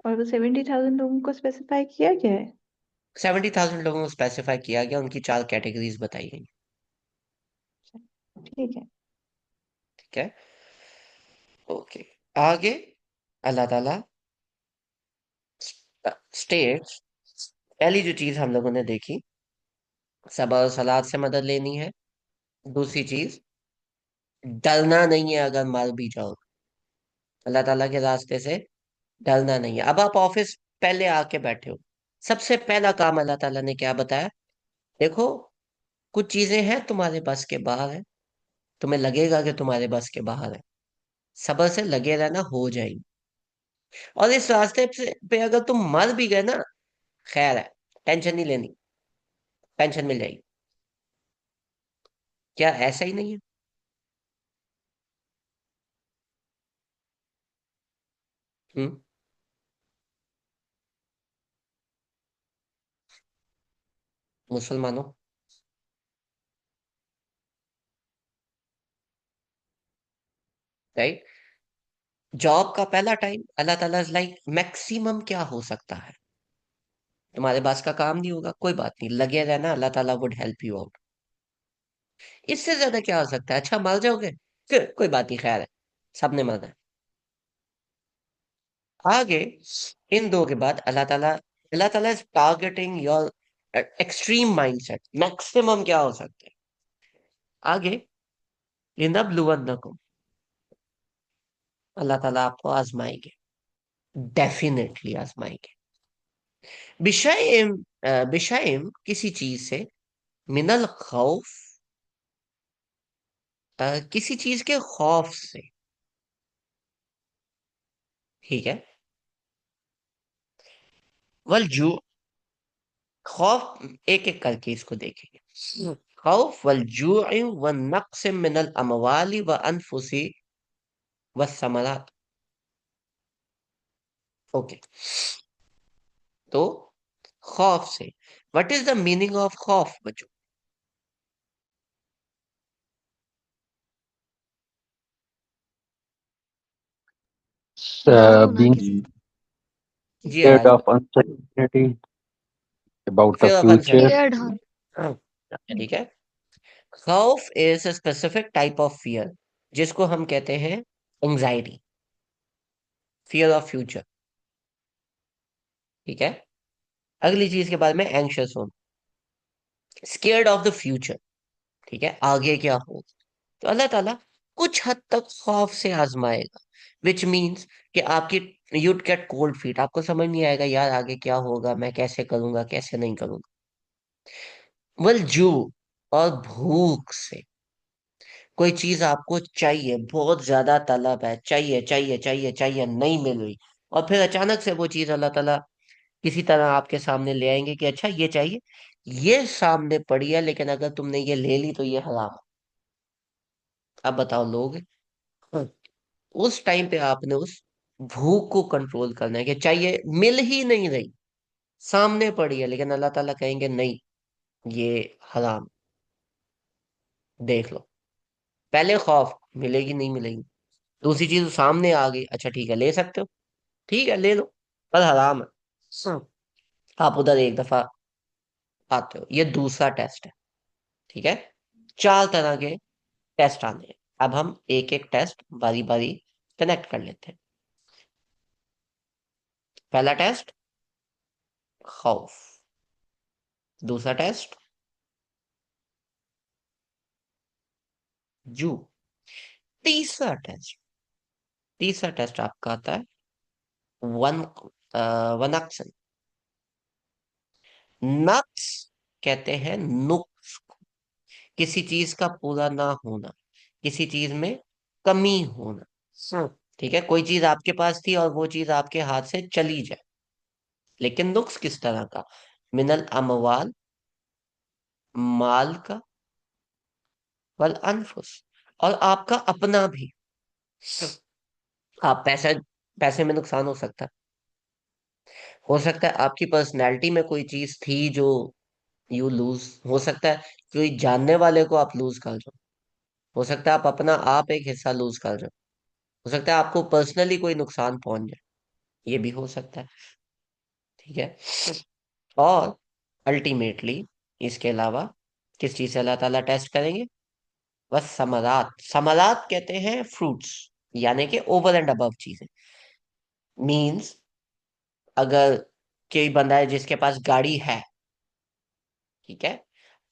और वो 70,000 लोगों को स्पेसिफाई किया गया है। है। 70,000 लोगों को स्पेसिफाई किया गया, उनकी 4 कैटेगरीज बताई गई। ठीक है। ठीक है। ओके। आगे अल्लाह ताला स्टेट्स, पहली जो चीज हम लोगों ने देखी, सबर और सलाद से मदद लेनी है। दूसरी चीज, डरना नहीं है अगर मर भी जाओ। अल्लाह ताला के रास्ते से डरना नहीं है। अब आप ऑफिस पहले आके बैठे हो, सबसे पहला काम अल्लाह ताला ने क्या बताया? देखो, कुछ चीजें हैं तुम्हारे बस के बाहर है, तुम्हें लगेगा कि तुम्हारे बस के बाहर है, सब्र से लगे रहना, हो जाएगी। और इस रास्ते पे अगर तुम मर भी गए ना, खैर है, टेंशन नहीं लेनी, पेंशन मिल जाएगी। क्या ऐसा ही नहीं है? हम्म। मुसलमानों, राइट? जॉब का पहला टाइम अल्लाह ताला लाइक मैक्सिमम क्या हो सकता है? तुम्हारे पास का काम नहीं होगा, कोई बात नहीं, लगे रहना, अल्लाह ताला वुड हेल्प यू आउट। इससे ज्यादा क्या हो सकता है? अच्छा, मर जाओगे, कोई बात नहीं, खैर है, सबने माना है। आगे इन दो के बाद अल्लाह ताला is targeting your extreme mindset. Maximum क्या हो सकता है आगे, लिनब्लुवन्नकुम, अल्लाह ताला आपको आजमाएंगे, डेफिनेटली आजमाएंगे। बिशयम, बिशयम किसी चीज से, मिनल खौफ, किसी चीज के खौफ से, ठीक है। वल जू, खौफ, एक एक करके इसको देखेंगे। खौफ वल जूअ व नक्स मिनल अमवाली व अनफुसी व समरात। ओके, तो खौफ से, what is the meaning of खौफ बच्चों? डर होना being किसी जी scared आयाज of भाई। uncertainty about the fear of future. Scared, uncertainty. हाँ। ठीक है। खौफ is a specific type of fear, जिसको हम कहते हैं एंजाइटी, फियर ऑफ फ्यूचर, ठीक है। अगली चीज के बारे में एंग्शियस होना, स्केयर्ड ऑफ द फ्यूचर, ठीक है, आगे क्या हो। तो अल्लाह ताला कुछ हद तक खौफ से आजमाएगा, विच मीन्स कि आपकी, यूड गेट कोल्ड फीट, आपको समझ नहीं आएगा यार आगे क्या होगा, मैं कैसे करूंगा कैसे नहीं करूंगा। वल जू, और भूख से, कोई चीज आपको चाहिए, बहुत ज्यादा तलब है, चाहिए चाहिए चाहिए चाहिए, नहीं मिल रही, और फिर अचानक से वो चीज अल्लाह ताला किसी तरह आपके सामने ले आएंगे कि अच्छा ये चाहिए, ये सामने पड़ी है, लेकिन अगर तुमने ये ले ली तो ये हराम है। अब बताओ लोग, उस टाइम पे आपने उस भूख को कंट्रोल करना है कि चाहिए, मिल ही नहीं रही, सामने पड़ी है, लेकिन अल्लाह ताला कहेंगे नहीं, ये हराम, देख लो। पहले खौफ, मिलेगी नहीं मिलेगी, दूसरी चीज सामने आ गई, अच्छा ठीक है ले सकते हो, ठीक है ले लो, पर हराम है। हाँ, आप उधर एक दफा आते हो, ये दूसरा टेस्ट है, ठीक है। चार तरह के टेस्ट आने हैं, अब हम एक एक टेस्ट बारी बारी कनेक्ट कर लेते हैं। पहला टेस्ट खौफ, दूसरा टेस्ट जू, तीसरा टेस्ट, तीसरा टेस्ट आपका आता है वन, वनक्सन। नक्स कहते हैं नुक्स को, किसी चीज का पूरा ना होना, किसी चीज में कमी होना। ठीक है, कोई चीज आपके पास थी और वो चीज आपके हाथ से चली जाए, लेकिन नुक्स किस तरह का, मिनल अमवाल, माल का, वल अनफुस, और आपका अपना भी। आप पैसा, पैसे में नुकसान हो सकता है आपकी पर्सनैलिटी में कोई चीज थी जो यू लूज, हो सकता है कोई जानने वाले को आप लूज कर रहे हो सकता है आप अपना आप एक हिस्सा लूज कर रहे हो सकता है आपको पर्सनली कोई नुकसान पहुंच जाए, ये भी हो सकता है, ठीक है। और अल्टीमेटली इसके अलावा किस चीज से अल्लाह ताला टेस्ट करेंगे, बस समरात, समरात कहते हैं फ्रूट्स, यानी कि ओवर एंड अबव चीजें। मींस अगर कोई बंदा है जिसके पास गाड़ी है, ठीक है,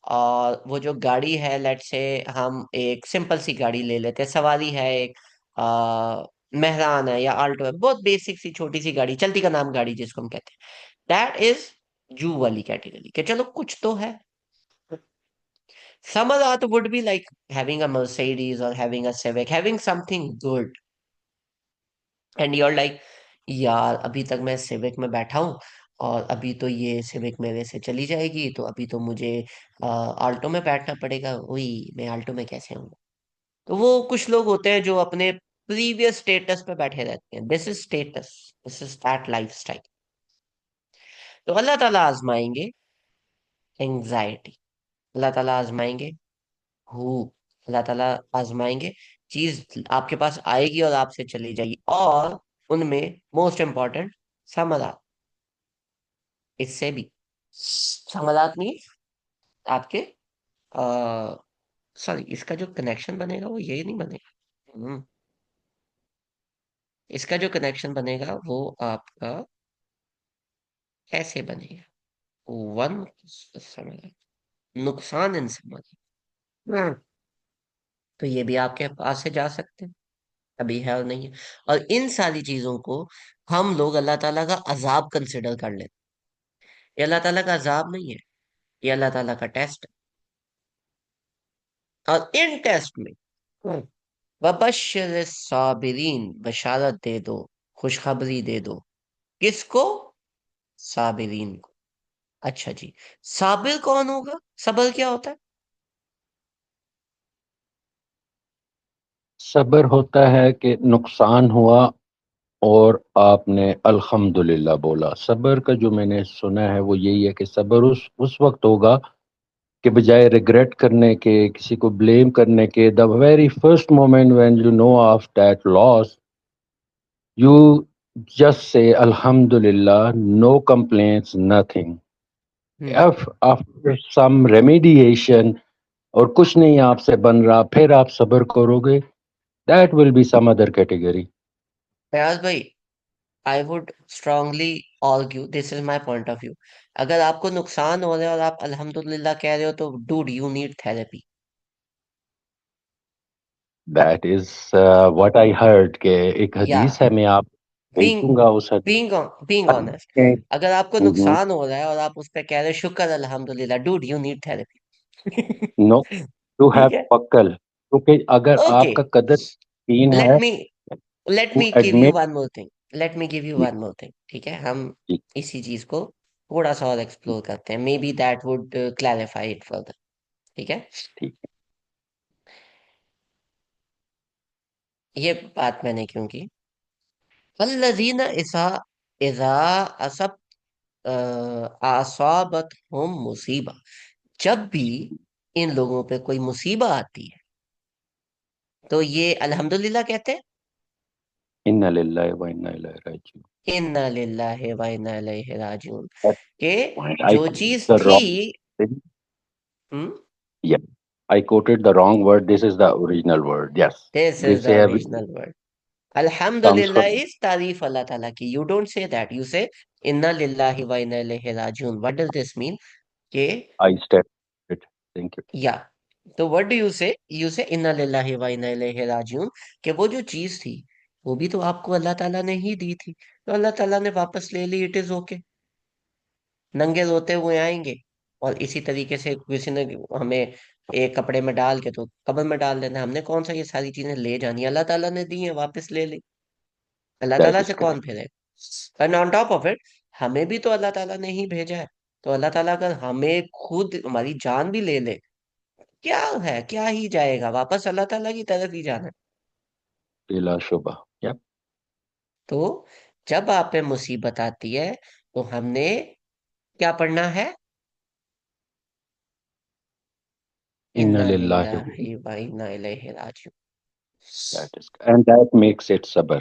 और वो जो गाड़ी है, लेट से हम एक सिंपल सी गाड़ी ले लेते हैं, सवारी है एक, मेहरान है या आल्टो है, बहुत बेसिक सी छोटी सी गाड़ी, चलती का नाम गाड़ी जिसको हम कहते हैं, दैट इज जू वाली कैटेगरी के, चलो कुछ तो है। Some other would be like having a Mercedes or having a Civic, having something good. And you're like, यार अभी तक मैं सिविक में बैठा हूँ, और अभी तो ये सिविक मेरे से चली जाएगी, तो अभी तो मुझे आल्टो में बैठना पड़ेगा, वही मैं आल्टो में कैसे हूँ। तो वो कुछ लोग होते हैं जो अपने प्रीवियस स्टेटस पे बैठे रहते हैं, this is status, this is that life style. तो अल्लाह ताला आजमाएंगे एंजाइटी, अल्लाह ताला आजमाएंगे हु, अल्लाह ताला आजमाएंगे चीज आपके पास आएगी और आपसे चली जाएगी, और उनमें मोस्ट इंपॉर्टेंट समाधान, इससे भी समाधान नहीं, आपके आ, सॉरी, इसका जो कनेक्शन बनेगा वो यही नहीं बनेगा। इसका जो कनेक्शन बनेगा वो आपका ऐसे बनेगा, वन समझ, नुकसान इन समझ। हाँ, तो ये भी आपके पास से जा सकते हैं, अभी है और नहीं है। और इन सारी चीजों को हम लोग अल्लाह ताला का अजाब कंसिडर कर लेते हैं। ये अल्लाह ताला का अजाब नहीं है, ये अल्लाह ताला का टेस्ट है। और इन टेस्ट में वबश्शिर साबिरीन, बशारत दे दो, खुशखबरी दे दो। किसको? साबिरीन को। अच्छा जी, साबिर कौन होगा? सबर क्या होता है? सब्र होता है कि नुकसान हुआ और आपने अल्हम्दुलिल्लाह बोला। सब्र का जो मैंने सुना है वो यही है कि सब्र उस वक्त होगा कि बजाय रिग्रेट करने के, किसी को ब्लेम करने के, the very first moment when you know of that loss, you just say अल्हम्दुलिल्लाह, no complaints, nothing. Hmm. if after some remediation और कुछ नहीं आपसे बन रहा, फिर आप सब्र करोगे, that will be some other category. Fayaz भाई, I would strongly argue, this is my point of view. अगर आपको नुकसान हो रहा है और आप अल्हम्दुलिल्लाह कह रहे हो, तो dude you need therapy. That is what I heard के एक या हदीस है, मैं आप बीइंग भेजूंगा उस बीइंग बीइंग ऑनेस्ट, हदीस अगर आपको में। नुकसान हो रहा है और आप उस पर कह रहे हो शुक्र अल्हम्दुलिल्लाह, dude you need therapy. No, to have ठीक है, पक्कल, क्योंकि अगर ओके। आपका कदर यकीन लेट है me let to me give you admit. One more thing, let me give you one more thing, ठीक है? हम इसी चीज को थोड़ा सा और एक्सप्लोर करते हैं, may be that would clarify it further. ठीक है, ठीक। ये बात मैंने क्यों की? वल्लज़ीना इज़ा इज़ा असब असाबत हम मुसीबा, जब भी इन लोगों पे कोई मुसीबत आती है तो ये अल्हम्दुलिल्लाह कहते हैं, इन्ना लिल्लाहि व इन्ना इलैहि राजिऊन। इन्ना लिल्लाहि व इन्ना इलैहि राजिऊन। That कि point I जो quoted चीज the थी। wrong thing. Hmm. Yeah, I quoted the wrong word. This is the original word. Yes, this is this the have original word. comes अल्हम्दुलिल्लाह from. इज तारीफ अल्लाह ताला की, you don't say that, you say इन्ना लिल्लाहि व इन्ना इलैहि राजिऊन। What does this mean? कि I stepped it. Thank you. या, तो व्हाट डू यू से इन्ना लिल्लाहि व इन्ना इलैहि राजिऊन, कि वो जो चीज थी वो भी तो आपको अल्लाह ताला ने ही दी थी, तो अल्लाह ताला ने वापस ले ली, इट इज ओके। नंगे रोते हुए आएंगे, और इसी तरीके से किसी ने हमें एक कपड़े में डाल के तो कब्र में डाल देना, हमने कौन सा ये सारी चीजें ले जानी है? अल्लाह ताला ने दी है, वापस ले ली। अल्लाह That ताला is से कौन correct. फिरे? And on top of it, हमें भी तो अल्लाह ताला ने ही भेजा है। तो अल्लाह ताला अगर हमें खुद हमारी जान भी ले ले, क्या है, क्या ही जाएगा, वापस अल्लाह ताला की तरफ ही जाना है। Bila Shubha. Yep. तो जब आप पे मुसीबत आती है तो हमने क्या पढ़ना है? Inna इन्ना lillahi. लिल्लाहि व इन्ना इलैहि राजिऊन। That is, and that makes it sabr.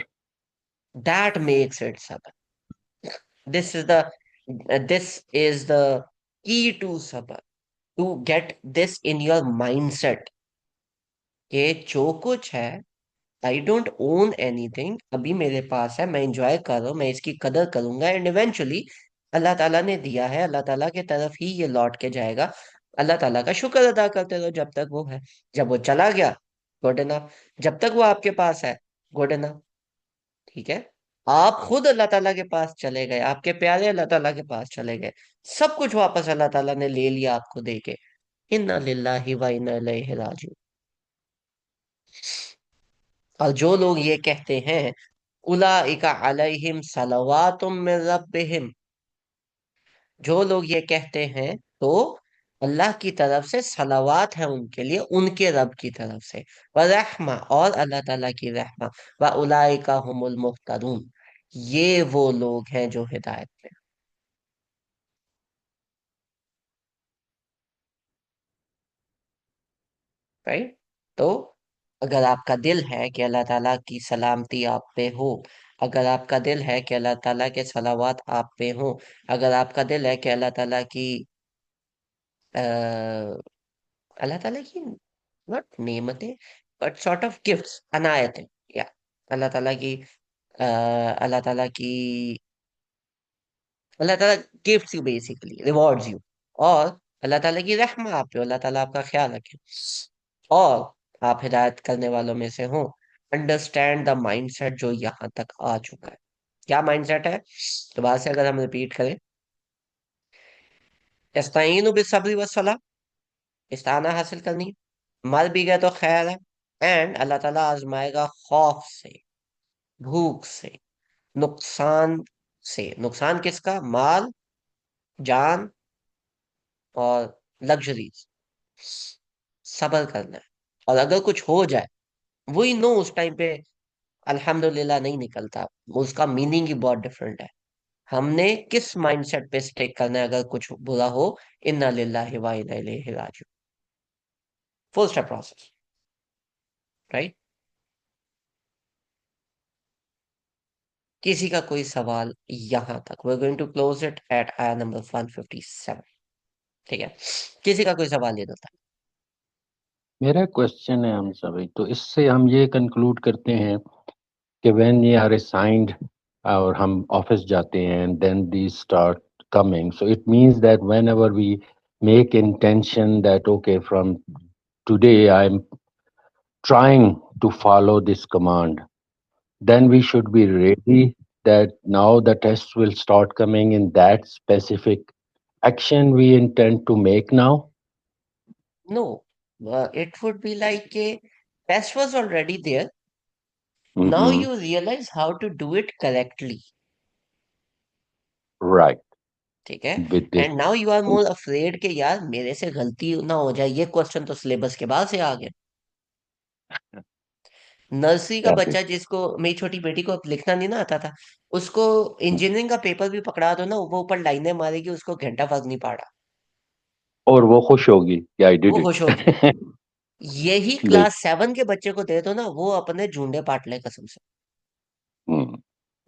That makes it sabr. This is the key to sabr, to get this in your mindset, कि जो कुछ है, आई डोंट ओन एनीथिंग, अभी मेरे पास है, मैं इंजॉय कर रहा हूँ, मैं इसकी कदर करूंगा, एंड इवेंचुअली अल्लाह ताला ने दिया है, अल्लाह ताला के तरफ ही ये लौट के जाएगा। अल्लाह ताला का शुक्र अदा करते रहो जब तक वो है। जब वो चला गया, गुड इनफ। जब तक वो आपके पास है, गुड इनफ। ठीक है, आप खुद अल्लाह ताला के पास चले गए, आपके प्यारे अल्लाह ताला के पास चले गए, सब कुछ वापस अल्लाह ताला ने ले लिया आपको दे के। इन्ना लिल्लाहि व इन्ना इलैहि राजिऊन। और जो लोग ये कहते हैं उलाइका अलैहिम सलवातुम मिर रब्बिहिम, जो लोग ये कहते हैं, तो अल्लाह की तरफ से सलावात है उनके लिए, उनके रब की तरफ से, व रहमा, और अल्लाह ताला की रहमा, व उलाइका हुमुल मुहतदून, ये वो लोग हैं जो हिदायत में। राइट? तो अगर आपका दिल है कि अल्लाह ताला की सलामती आप पे हो, अगर आपका दिल है कि अल्लाह ताला के सलावात आप पे हो, अगर आपका दिल है कि अल्लाह ताला की अल्लाह ताला की नॉट नेमतें, बट सॉर्ट ऑफ गिफ्ट्स, अनायतें, या अल्लाह ताला की अल्लाह ताला की, अल्लाह ताला gifts you basically, rewards you. और अल्लाह ताला की रहमा आप पे, अल्लाह ताला आपका ख्याल रखे। और आप हिदायत करने वालों में से हो। अंडरस्टैंड द माइंडसेट जो यहाँ तक आ चुका है। क्या माइंडसेट है? दोबारा से अगर हम रिपीट करें, इस्ताईनु बिस्सब्री वस्सलाह, इस्ताना हासिल करनी है। मर भी गए तो खैर है। एंड अल्लाह ताला आजमाएगा खौफ से, भूख से, नुकसान से। नुकसान किसका? माल, जान और लग्जरीज। सब्र करना है। और अगर कुछ हो जाए, वही नो उस टाइम पे अल्हम्दुलिल्लाह नहीं निकलता। उसका मीनिंग ही बहुत डिफरेंट है। हमने किस माइंडसेट पे स्टिक करना है अगर कुछ बुरा हो? इन्ना लिल्लाहि व इन्ना इलैहि राजिऊन। Full step process, right? किसी का कोई सवाल यहां तक? We are going to close it at आया नंबर 157। ठीक है, किसी का कोई सवाल ये था? मेरा क्वेश्चन है हम सभी, तो इससे हम ये कंक्लूड करते हैं कि व्हेन वी आर असाइंड और हम ऑफिस जाते हैं and then they start coming, so it means that whenever we make intention that okay from today I am trying to follow this command, then we should be ready that now the tests will start coming in that specific action we intend to make now. No, it would be like a test was already there. Now Hmm. you realize how to do it correctly. Right. ठीक है। With this. And now you are more afraid कि यार मेरे से गलती ना हो जाए। ये क्वेश्चन तो सिलेबस के बाद से आ गया। नर्सरी का That is. बच्चा जिसको, मेरी छोटी बेटी को अब लिखना नहीं ना आता था, उसको इंजीनियरिंग का पेपर भी पकड़ा दो ना, वो ऊपर लाइनें मारेगी, उसको घंटा फर्क नहीं पड़ा। और वो खुश होगी कि आई वो डिड खुश होगी। इट. यही देख. क्लास 7 के बच्चे को दे दो ना, वो अपने झुंडे पाट ले कसम से। हम्म.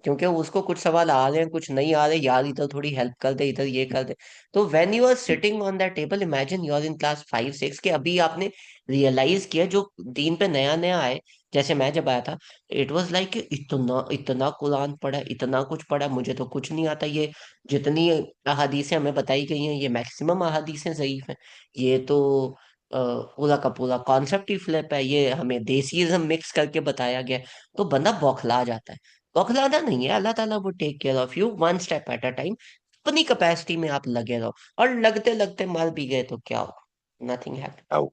क्योंकि उसको कुछ सवाल आ रहे हैं, कुछ नहीं आ रहे, यार इधर थोड़ी हेल्प कर दे, इधर ये कर दे। तो when you are sitting on that table, imagine you are in class 5 6 के, अभी आपने रियलाइज किया जो दीन पे नया नया आए। जैसे मैं जब आया था, इट वाज लाइक इतना इतना कुरान पढ़ा, इतना कुछ पढ़ा, मुझे तो कुछ नहीं आता। ये जितनी अहादीसें हमें बताई गई हैं, ये मैक्सिमम अहादीसें ज़ईफ हैं। ये तो पूरा का पूरा कॉन्सेप्ट ही फ्लिप है, ये हमें देसीइज्म मिक्स करके बताया गया है। तो बंदा बौखला जाता है। बौखलाना नहीं है, अल्लाह ताला वो take care of you one step at a time. अपनी कैपेसिटी में आप लगे रहो, और लगते लगते मर भी गए तो क्या हो? Nothing happens. आओ.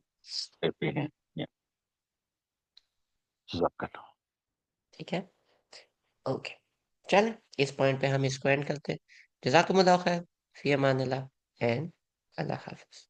रहते हैं. या. जज़ाकल्लाह. ठीक है, ओके। चलें, इस पॉइंट पे हम इसको एंड करते हैं। जज़ाकुमुल्लाह खैर, फी अमानिल्लाह, एंड अल्लाह हाफिज।